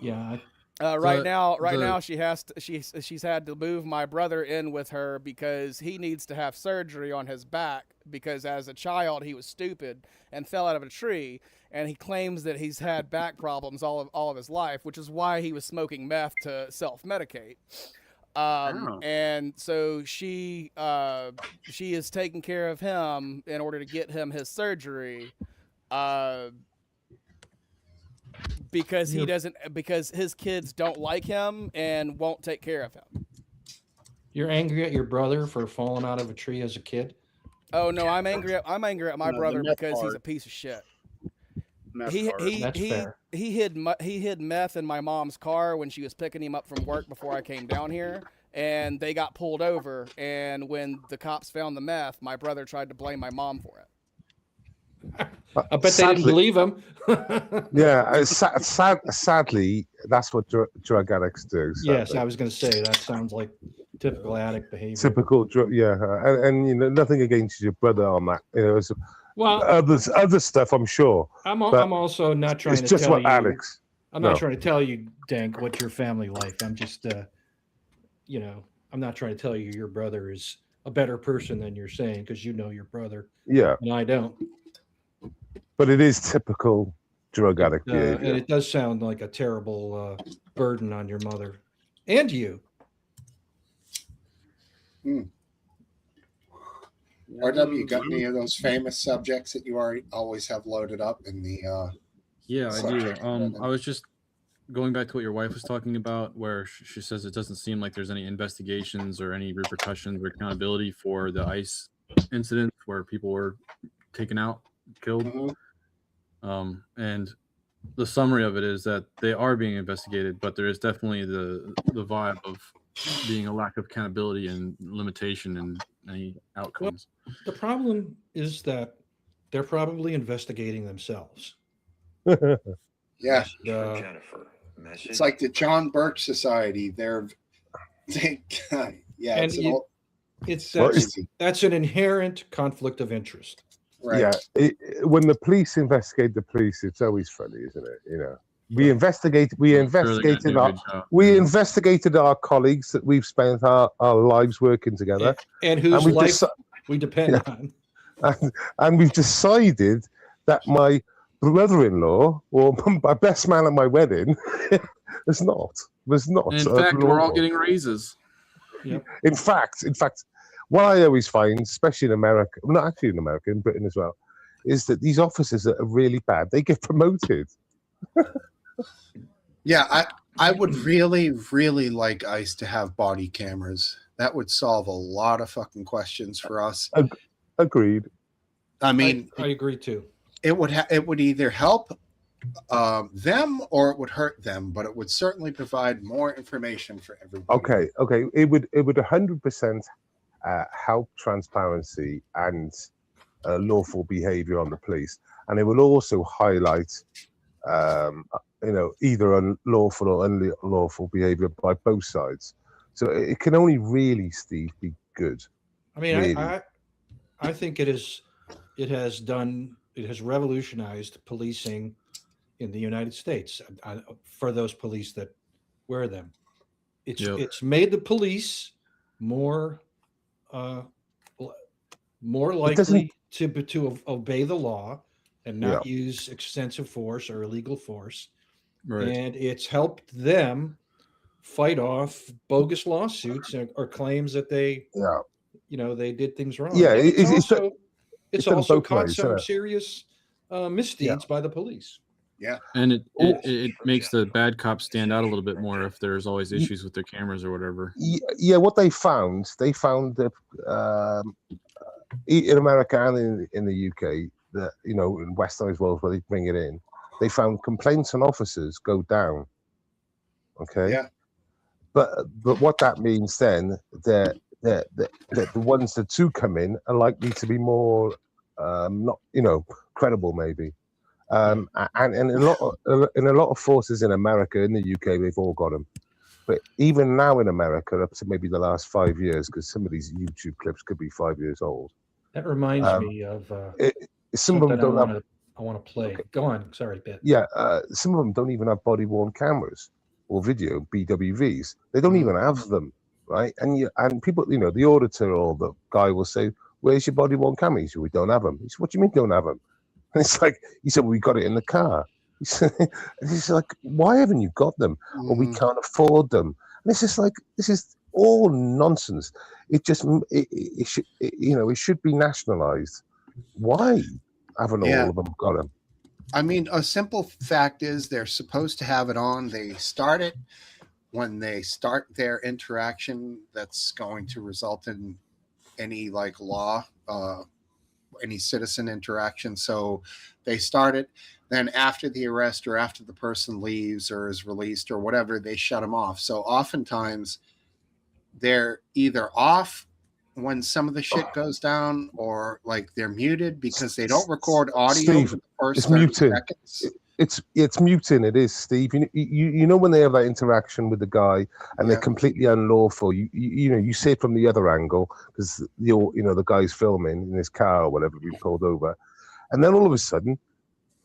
Yeah. Right now, the- she's had to move my brother in with her because he needs to have surgery on his back because as a child he was stupid and fell out of a tree, and he claims that he's had back problems all of his life, which is why he was smoking meth to self-medicate. Oh. And so she is taking care of him in order to get him his surgery. Because he doesn't, because his kids don't like him and won't take care of him. You're angry at your brother for falling out of a tree as a kid? Oh no, I'm angry at my No, the brother meth because he's part. a piece of shit. meth He card. That's fair. he hid meth in my mom's car when she was picking him up from work before I came down here, and they got pulled over. And when the cops found the meth, my brother tried to blame my mom for it. I bet they didn't believe him. Yeah. Sadly, that's what drug addicts do. Yes, sadly. I was going to say that sounds like Typical addict behavior. Typical drug, yeah, and you know, nothing against your brother on that. You know, Well, other stuff, I'm sure. I'm but also not trying it's to just tell what you. addicts. I'm not trying to tell you, Dank, what's your family life. I'm just, you know, I'm not trying to tell you your brother is a better person than you're saying, because you know your brother. Yeah, and I don't. But it is typical drug addict behavior. And it does sound like a terrible burden on your mother and you. RW, you got any of those famous subjects that you always have loaded up in the? Yeah, I do. subject? I was just going back to what your wife was talking about, where she says it doesn't seem like there's any investigations or any repercussions or accountability for the ICE incident where people were taken out, killed. Mm-hmm. And the summary of it is that they are being investigated, but there is definitely the vibe of being a lack of accountability and limitation in any outcomes. Well, the problem is that they're probably investigating themselves. Yeah. Jennifer. It's like the John Birch Society. Yeah, And it's that's an inherent conflict of interest. right. Yeah, when the police investigate the police, it's always funny, isn't it? You know, we investigated our colleagues that we've spent our lives working together, and whose life we depend on. And we've decided that my brother-in-law or my best man at my wedding was not. In fact, we're all getting raises. Yep. In fact, what I always find, especially in America, not actually in America, in Britain as well, is that these officers that are really bad, they get promoted. Yeah, I would really, really like ICE to have body cameras. That would solve a lot of fucking questions for us. Agreed. I mean, I agree too. It would either help them or it would hurt them, but it would certainly provide more information for everybody. Okay. It would 100% help transparency and lawful behavior on the police, and it will also highlight, either unlawful or unlawful behavior by both sides. So it can only really, Steve, be good. I mean, really. I think it has revolutionized policing in the United States for those police that wear them. It's made the police more likely to obey the law and not use extensive force or illegal force. Right. And it's helped them fight off bogus lawsuits or claims that they did things wrong. Yeah, it's also caught some serious misdeeds by the police. Yeah, and it makes the bad cops stand out a little bit more if there's always issues with their cameras or whatever. Yeah, what they found that in America and in the UK, that in westernized worlds where they bring it in, they found complaints on officers go down. Okay. Yeah. But what that means then that the ones that do come in are likely to be more not credible maybe. And in a lot of forces in America, in the UK, they've all got them. But even now in America, up to maybe the last 5 years, because some of these YouTube clips could be 5 years old. That reminds me of some of them don't have. I want to play. Okay. Go on. Sorry, Ben. Yeah, some of them don't even have body-worn cameras or video BWVs. They don't even have them, right? And people, the auditor or the guy will say, "Where's your body-worn camera?" He said, "We don't have them." He said, "What do you mean don't have them?" And it's like, he said, "We got it in the car." He's like, "Why haven't you got them?" Or "We can't afford them." And it's just like, this is all nonsense. It just, it should be nationalized. Why haven't all of them got them? I mean, a simple fact is they're supposed to have it on. They start it when they start their interaction that's going to result in any law, any citizen interaction. So they start it. Then after the arrest or after the person leaves or is released or whatever, they shut them off. So oftentimes they're either off when some of the shit goes down, or they're muted because they don't record audio Steve, for the first it's 30 muted. seconds. it's muting. It is, Steve. You know when they have that interaction with the guy and they're completely unlawful. You know you see it from the other angle because the guy's filming in his car or whatever being pulled over, and then all of a sudden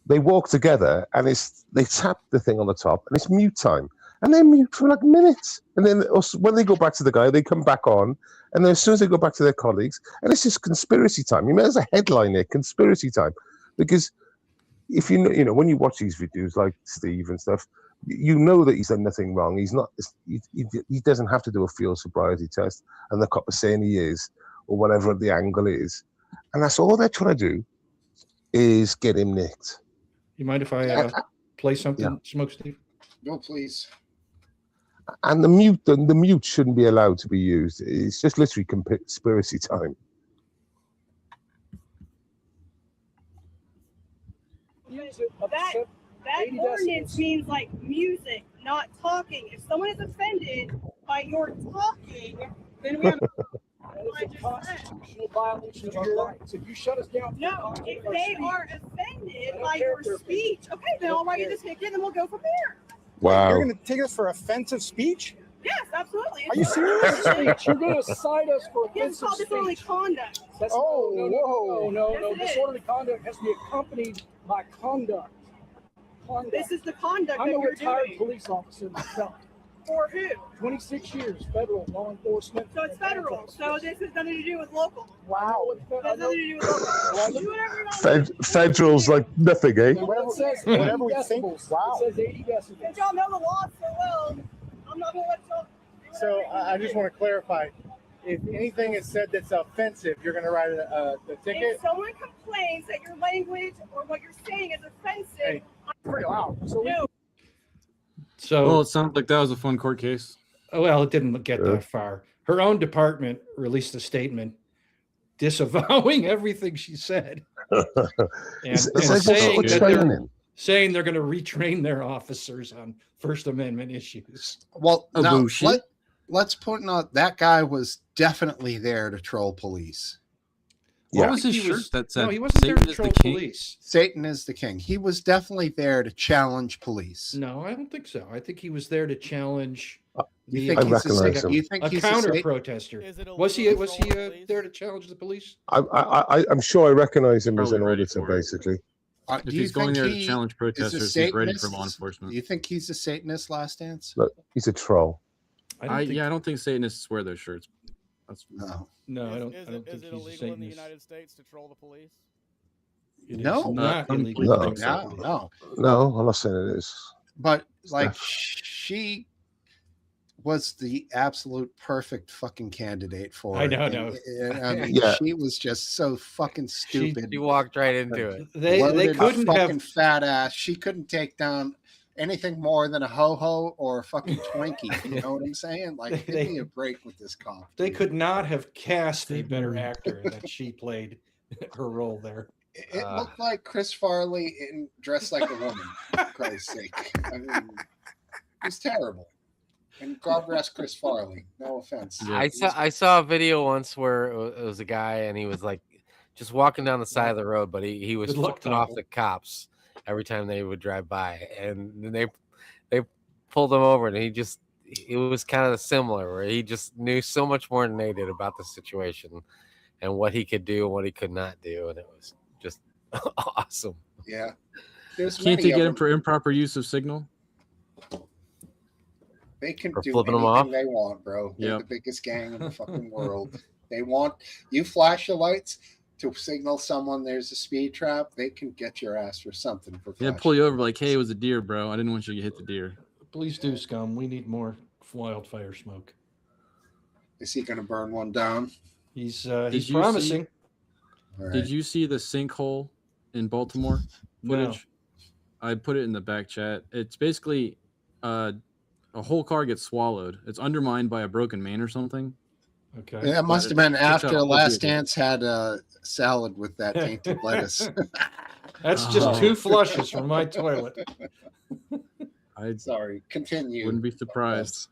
they walk together and they tap the thing on the top and it's mute time. And they're mute for like minutes. And then when they go back to the guy, they come back on. And then as soon as they go back to their colleagues, and it's just conspiracy time. You know, there's a headline there, conspiracy time. Because if you know, when you watch these videos like Steve and stuff, you know that he's done nothing wrong. He's not, he doesn't have to do a field sobriety test. And the cop is saying he is, or whatever the angle is. And that's all they're trying to do is get him nicked. You mind if I play something, Smoke Steve? No, please. And the mute shouldn't be allowed to be used. It's just literally conspiracy time. That ordinance means like music, not talking. If someone is offended by your talking, then we have constitutional violation of our rights. If you shut us down, no. If they are offended by your speech, okay, then I'll write you this ticket and we'll go from there. Wow. You're going to take us for offensive speech? Yes, absolutely. Are you serious? You're going to cite us for Yes, it's offensive called disorderly speech? conduct. That's, no. Yes, Disorderly conduct has to be accompanied by conduct. This is the conduct I'm that a you're retired doing. police officer myself. For who? 26 years, federal law enforcement. So it's federal. So this has nothing to do with local. Wow. It has nothing to do with local. Do whatever you want. Federal's like nothing, eh? Whatever we think. Wow. It says 80 decibels. Since y'all know the law so well, I'm not going to let y'all. So I just want to clarify. If anything is said that's offensive, you're going to write a ticket? If someone complains that your language or what you're saying is offensive, pretty loud. So well, it sounds like that was a fun court case. Oh, well, it didn't get that far. Her own department released a statement disavowing everything she said. And saying they're going to retrain their officers on First Amendment issues. Well, now, let's put out that guy was definitely there to troll police. What was his shirt that said? No, he wasn't there to troll police. Satan is the king. He was definitely there to challenge police. No, I don't think so. I think he was there to challenge You think he's a counter protester. Was he there to challenge the police? I'm sure I recognize him as an auditor, basically. If he's going there to challenge protesters, he's ready for law enforcement. Do you think he's a Satanist, Last Dance? Look, he's a troll. I don't think Satanists wear those shirts. No, I don't Is think it he's a illegal in the Satanist. United States to troll the police? No, not illegal. No, I'm not saying it is. But like, she was the absolute perfect fucking candidate for it. I know. I mean, she was just so fucking stupid. She walked right into it. They couldn't fucking have fat ass. She couldn't take down anything more than a ho-ho or a fucking Twinkie. You know what I'm saying? Like, give me a break with this cop. They could not have cast a better actor than she played her role there. It looked like Chris Farley dressed like a woman, for Christ's sake. I mean, it was terrible. And God rest Chris Farley. No offense. I saw a video once where it was a guy and he was like just walking down the side of the road, but he was flipping off the cops every time they would drive by, and then they pulled him over, and it was kind of similar where he just knew so much more than they did about the situation and what he could do and what he could not do, and it was just awesome. Yeah. Can't they get him for improper use of signal? They can For do flipping anything them off? they want, bro. They're Yep. the biggest gang in the fucking world. They want you flash your lights to signal someone there's a speed trap. They can get your ass for something for Yeah, flashing. pull you over like, hey, it was a deer, bro. I didn't want you to hit the deer. Please do, scum. We need more wildfire smoke. Is he going to burn one down? He's Did you promising. All Did right. you see the sinkhole in Baltimore footage? I put it in the back chat. It's basically a whole car gets swallowed. It's undermined by a broken main or something. Okay. Yeah, it must have been after Last Dance had a salad with that tainted lettuce. That's just 2 flushes from my toilet. I'd Sorry, continue. wouldn't be surprised.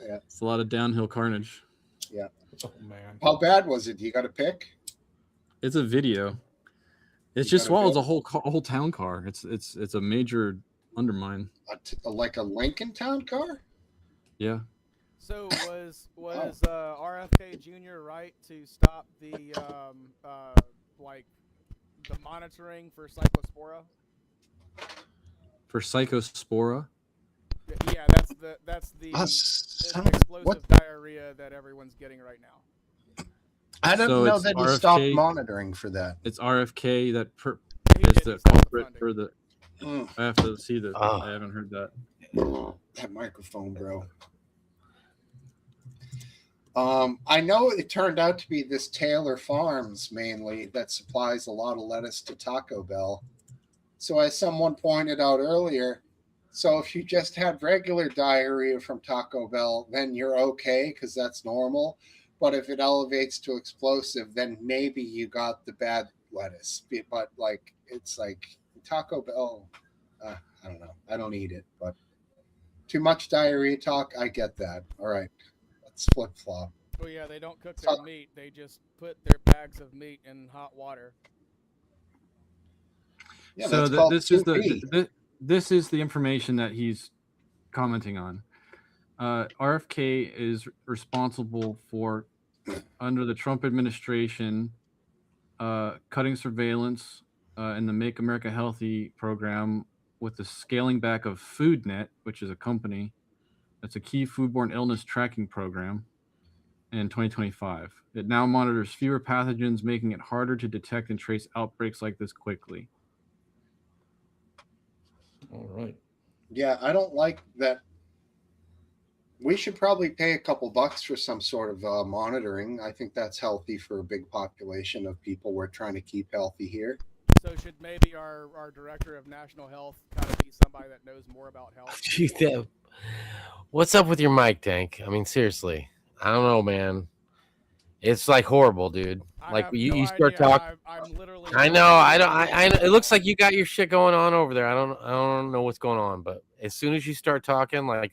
Yeah. It's a lot of downhill carnage. Yeah. Oh man. How bad was it? You got to pick? It's a video. It You just gotta swallows go. a whole town car. It's a major undermine. Like a Lincoln Town car? Yeah. So was RFK Jr. right to stop the like the monitoring for Cyclospora? For Psychospora? Yeah, that's the Son explosive diarrhea that everyone's getting right now. I don't So know it's that he RFK stopped monitoring for that. It's RFK that He is did the stop the culprit funding. for the. Mm. I have to see this. Ah. I haven't heard that. That microphone, bro. I know it turned out to be this Taylor Farms mainly that supplies a lot of lettuce to Taco Bell. So as someone pointed out earlier, so if you just had regular diarrhea from Taco Bell, then you're okay because that's normal. But if it elevates to explosive, then maybe you got the bad lettuce. But like, it's like Taco Bell, I don't know. I don't eat it, but too much diarrhea talk. I get that. All right. Let's flip flop. Oh yeah, they don't cook their meat. They just put their bags of meat in hot water. Yeah, So that's called this is sous this is the information that he's commenting on. RFK is responsible for, under the Trump administration, cutting surveillance in the Make America Healthy program with the scaling back of FoodNet, which is a company that's a key foodborne illness tracking program, in 2025. It now monitors fewer pathogens, making it harder to detect and trace outbreaks like this quickly. All right. Yeah, I don't like that. We should probably pay a couple bucks for some sort of monitoring. I think that's healthy for a big population of people we're trying to keep healthy here. So should maybe our director of national health kind of be somebody that knows more about health? What's up with your mic, Tank? I mean, seriously, I don't know, man. It's like horrible, dude. Like you start talking. I'm literally. I know. I don't. I. It looks like you got your shit going on over there. I don't know what's going on, but as soon as you start talking, like,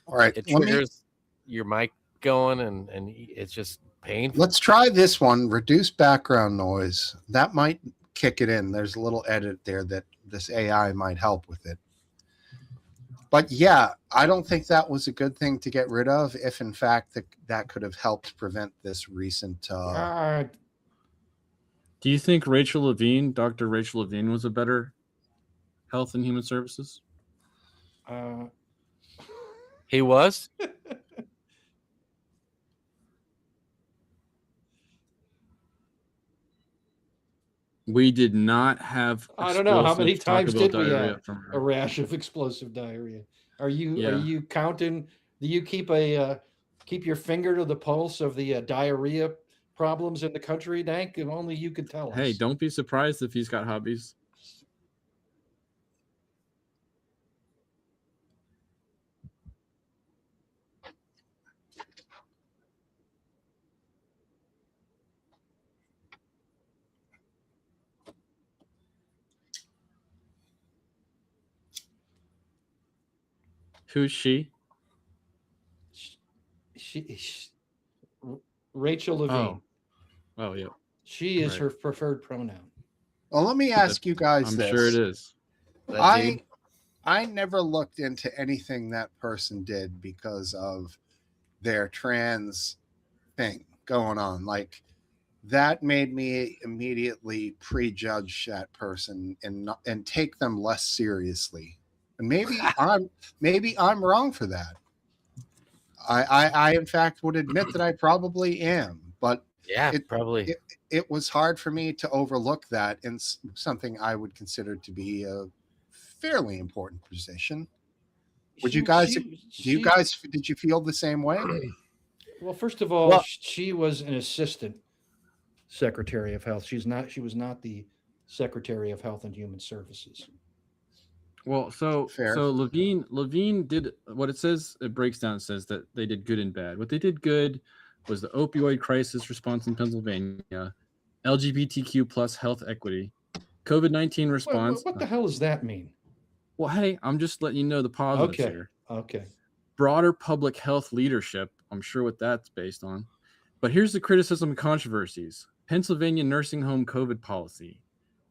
all right, it triggers your mic going, and it's just painful. Let's try this one. Reduce background noise. That might kick it in. There's a little edit there that this AI might help with it. But yeah, I don't think that was a good thing to get rid of. If in fact that could have helped prevent this recent. Do you think Rachel Levine, Dr. Rachel Levine, was a better Health and Human Services? He was. We did not have. I don't know how many Taco times Bell did we diarrhea have from her. a rash of explosive diarrhea. Are you Yeah. counting? Do you keep your finger to the pulse of the diarrhea problems in the country, Dank? If only you could tell us. Hey, don't be surprised if he's got hobbies. Who's she? Rachel Levine. Oh, yeah. She is Right. her preferred pronoun. Well, let me ask you guys I'm this. sure it is. I never looked into anything that person did because of their trans thing going on. Like, that made me immediately prejudge that person and take them less seriously. And maybe I'm wrong for that. I in fact would admit that I probably am, but yeah, probably it was hard for me to overlook that in something I would consider to be a fairly important position. Would you guys? Did you feel the same way? Well, first of all, she was an assistant secretary of health. She was not the Secretary of Health and Human Services. Well, so Levine did what it says. It breaks down. It says that they did good and bad. What they did good was the opioid crisis response in Pennsylvania, LGBTQ plus health equity, COVID-19 response. What the hell does that mean? Well, hey, I'm just letting you know the positives here. Okay. Broader public health leadership. I'm sure what that's based on. But here's the criticism and controversies. Pennsylvania nursing home COVID policy,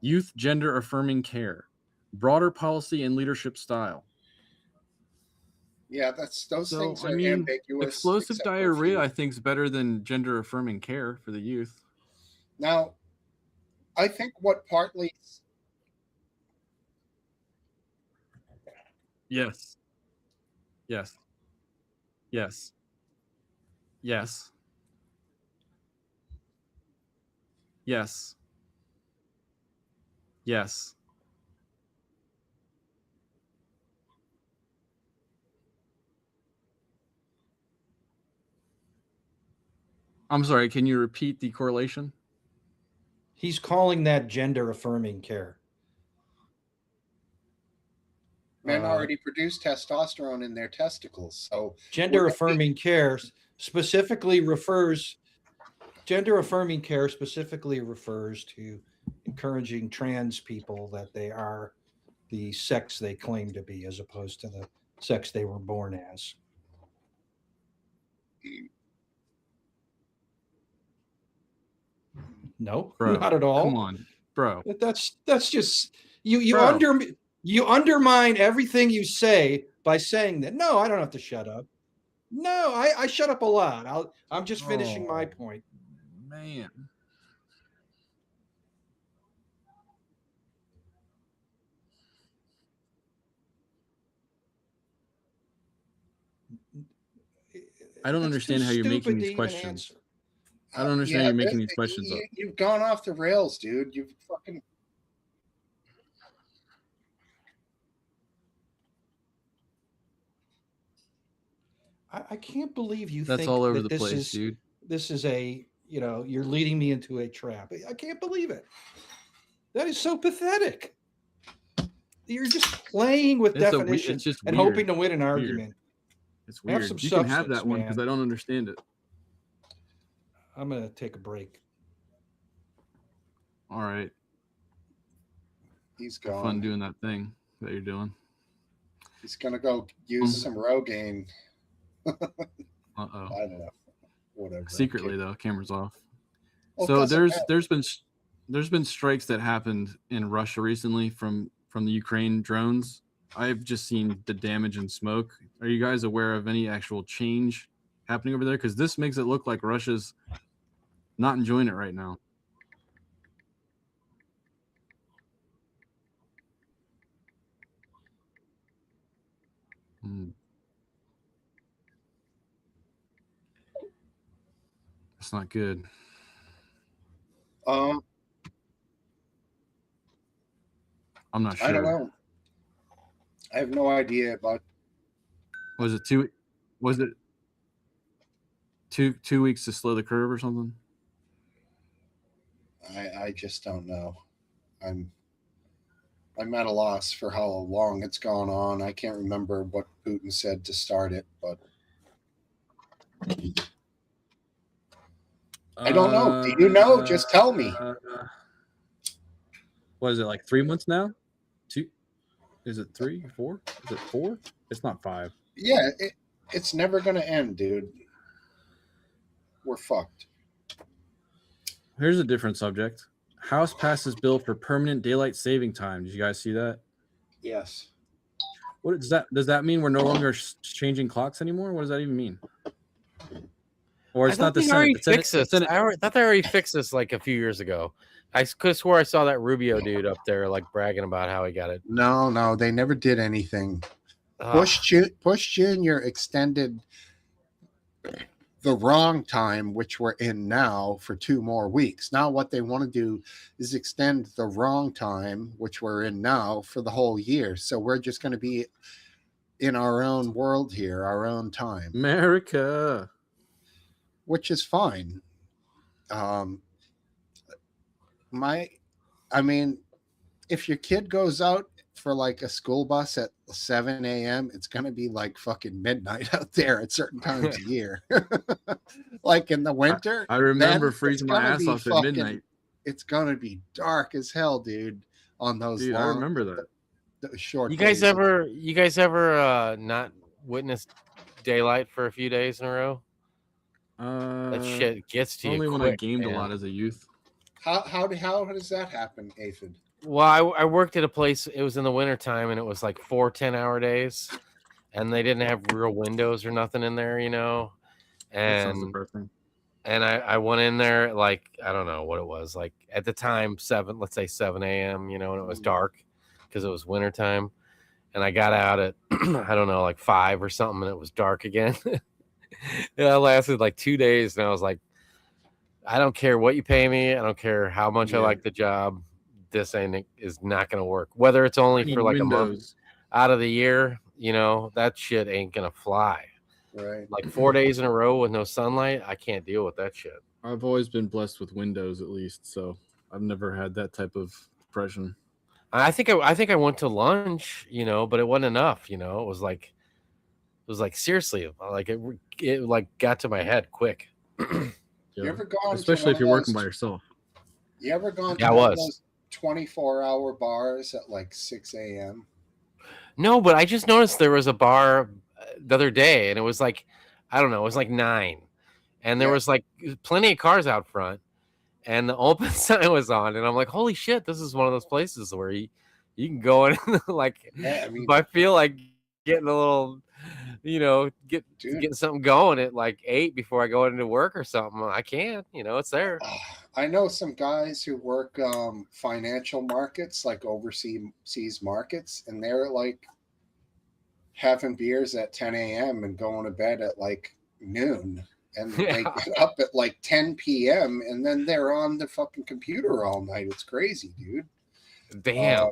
youth gender affirming care, broader policy and leadership style. Yeah, those So, things I are mean, ambiguous. explosive except for a diarrhea, few. I think, is better than gender affirming care for the youth. Now, I think what partly. Yes. Yes. Yes. Yes. Yes. Yes. I'm sorry, can you repeat the correlation? He's calling that gender affirming care. Men already produce testosterone in their testicles, so gender affirming care specifically refers to encouraging trans people that they are the sex they claim to be as opposed to the sex they were born as. No, Bro, not at all. Come on, bro. That's just you undermine everything you say by saying that. No, I don't have to shut up. No, I shut up a lot. I'm just finishing my point. Man. I don't understand how you're making these questions. I don't understand how you're making these questions up. You've gone off the rails, dude. You've fucking. I can't believe you That's think all over that the place, dude. This is you're leading me into a trap. I can't believe it. That is so pathetic. You're just playing with definitions and hoping to win an argument. It's weird. You can have that one because I don't understand it. I'm going to take a break. All right. He's gone. Have fun doing that thing that you're doing. He's going to go use some Rogaine. Uh-oh. I don't know. Whatever. Secretly though, camera's off. Well, so there's been strikes that happened in Russia recently from the Ukraine drones. I've just seen the damage and smoke. Are you guys aware of any actual change happening over there? Because this makes it look like Russia's not enjoying it right now. It's not good. I'm not sure. I don't know. I have no idea about. Was it two weeks to slow the curve or something? I just don't know. I'm at a loss for how long it's gone on. I can't remember what Putin said to start it, but I don't know. Do you know? Just tell me. What is it, like 3 months now? 2? Is it 3 or 4? Is it 4? It's not 5. Yeah, it's never going to end, dude. We're fucked. Here's a different subject. House passes bill for permanent daylight saving time. Did you guys see that? Yes. What does that mean? We're no longer changing clocks anymore? What does that even mean? Or it's not the Senate. I thought they already fixed this like a few years ago. I could have swore I saw that Rubio dude up there like bragging about how he got it. No, they never did anything. Bush Jr. extended the wrong time, which we're in now, for 2 more weeks. Now what they want to do is extend the wrong time, which we're in now, for the whole year. So we're just going to be in our own world here, our own time. America. Which is fine. If your kid goes out for like a school bus at 7 a.m., it's going to be like fucking midnight out there at certain times of year. Like in the winter. I remember freezing my ass off at midnight. It's going to be dark as hell, dude, on those Dude, I remember that. The short You guys ever not witnessed daylight for a few days in a row? That shit gets to you. Only when I gamed a lot as a youth. How does that happen, Aphid? Well, I worked at a place. It was in the wintertime, and it was like 4 10-hour days, and they didn't have real windows or nothing in there, That sounds And depressing. and I went in there at like, I don't know what it was, like at the time, let's say 7 a.m., and it was dark because it was wintertime. And I got out at I don't know, like 5 or something, and it was dark again. And I lasted like 2 days, and I was like, I don't care what you pay me. I don't care how much I like the job. This is not going to work. Whether it's only for like a month out of the year, that shit ain't going to fly. Right. Like 4 days in a row with no sunlight, I can't deal with that shit. I've always been blessed with windows, at least, so I've never had that type of depression. I think I went to lunch, but it wasn't enough. It was like seriously, like it like got to my head quick. You ever gone? Especially if you're working by yourself. You ever gone to Yeah, I one of was. those 24-hour bars at like 6 a.m.? No, but I just noticed there was a bar the other day, and it was like, I don't know, it was like 9, and there was like plenty of cars out front, and the open sign was on, and I'm like, holy shit, this is one of those places where you can go in like, if I feel like getting a little, getting something going at like 8 before I go into work or something, I can't, it's there. I know some guys who work financial markets, like overseas markets, and they're like having beers at 10 a.m. and going to bed at like noon. And they get up at like 10 p.m. and then they're on the fucking computer all night. It's crazy, dude. Damn.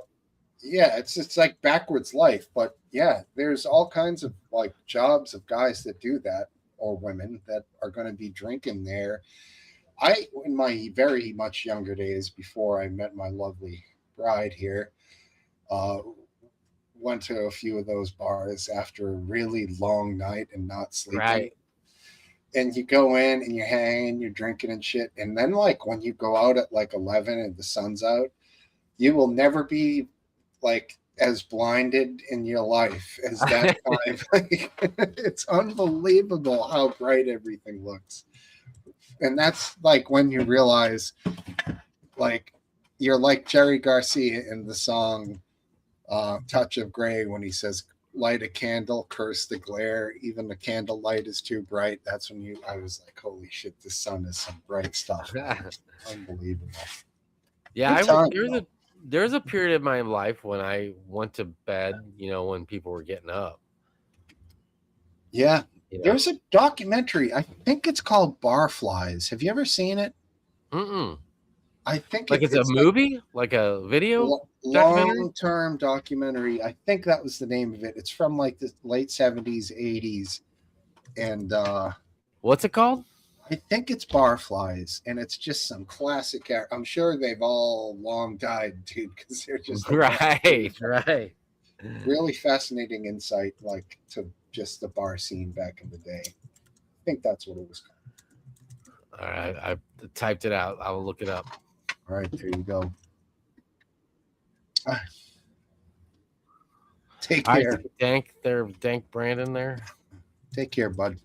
Yeah, it's like backwards life. But yeah, there's all kinds of like jobs of guys that do that, or women that are going to be drinking there. In my very much younger days, before I met my lovely bride here, went to a few of those bars after a really long night and not sleeping. Right. And you go in and you're hanging, you're drinking and shit. And then like when you go out at like 11 and the sun's out, you will never be like as blinded in your life as that time. It's unbelievable how bright everything looks. And that's like when you realize like you're like Jerry Garcia in the song Touch of Grey when he says, light a candle, curse the glare, even the candle light is too bright. That's when I was like, holy shit, the sun is some bright stuff. Unbelievable. Yeah, there's a period of my life when I went to bed, when people were getting up. Yeah. There's a documentary. I think it's called Barflies. Have you ever seen it? Mm-mm. I think like it's a movie, like a video long-term documentary. I think that was the name of it. It's from like the late 70s, 80s. And what's it called? I think it's Barflies, and it's just some classic. I'm sure they've all long died, dude, because they're just right. Really fascinating insight, like to just the bar scene back in the day. I think that's what it was called. All right, I typed it out. I will look it up. All right, there you go. Take care. Dank Brandon there. Take care, bud.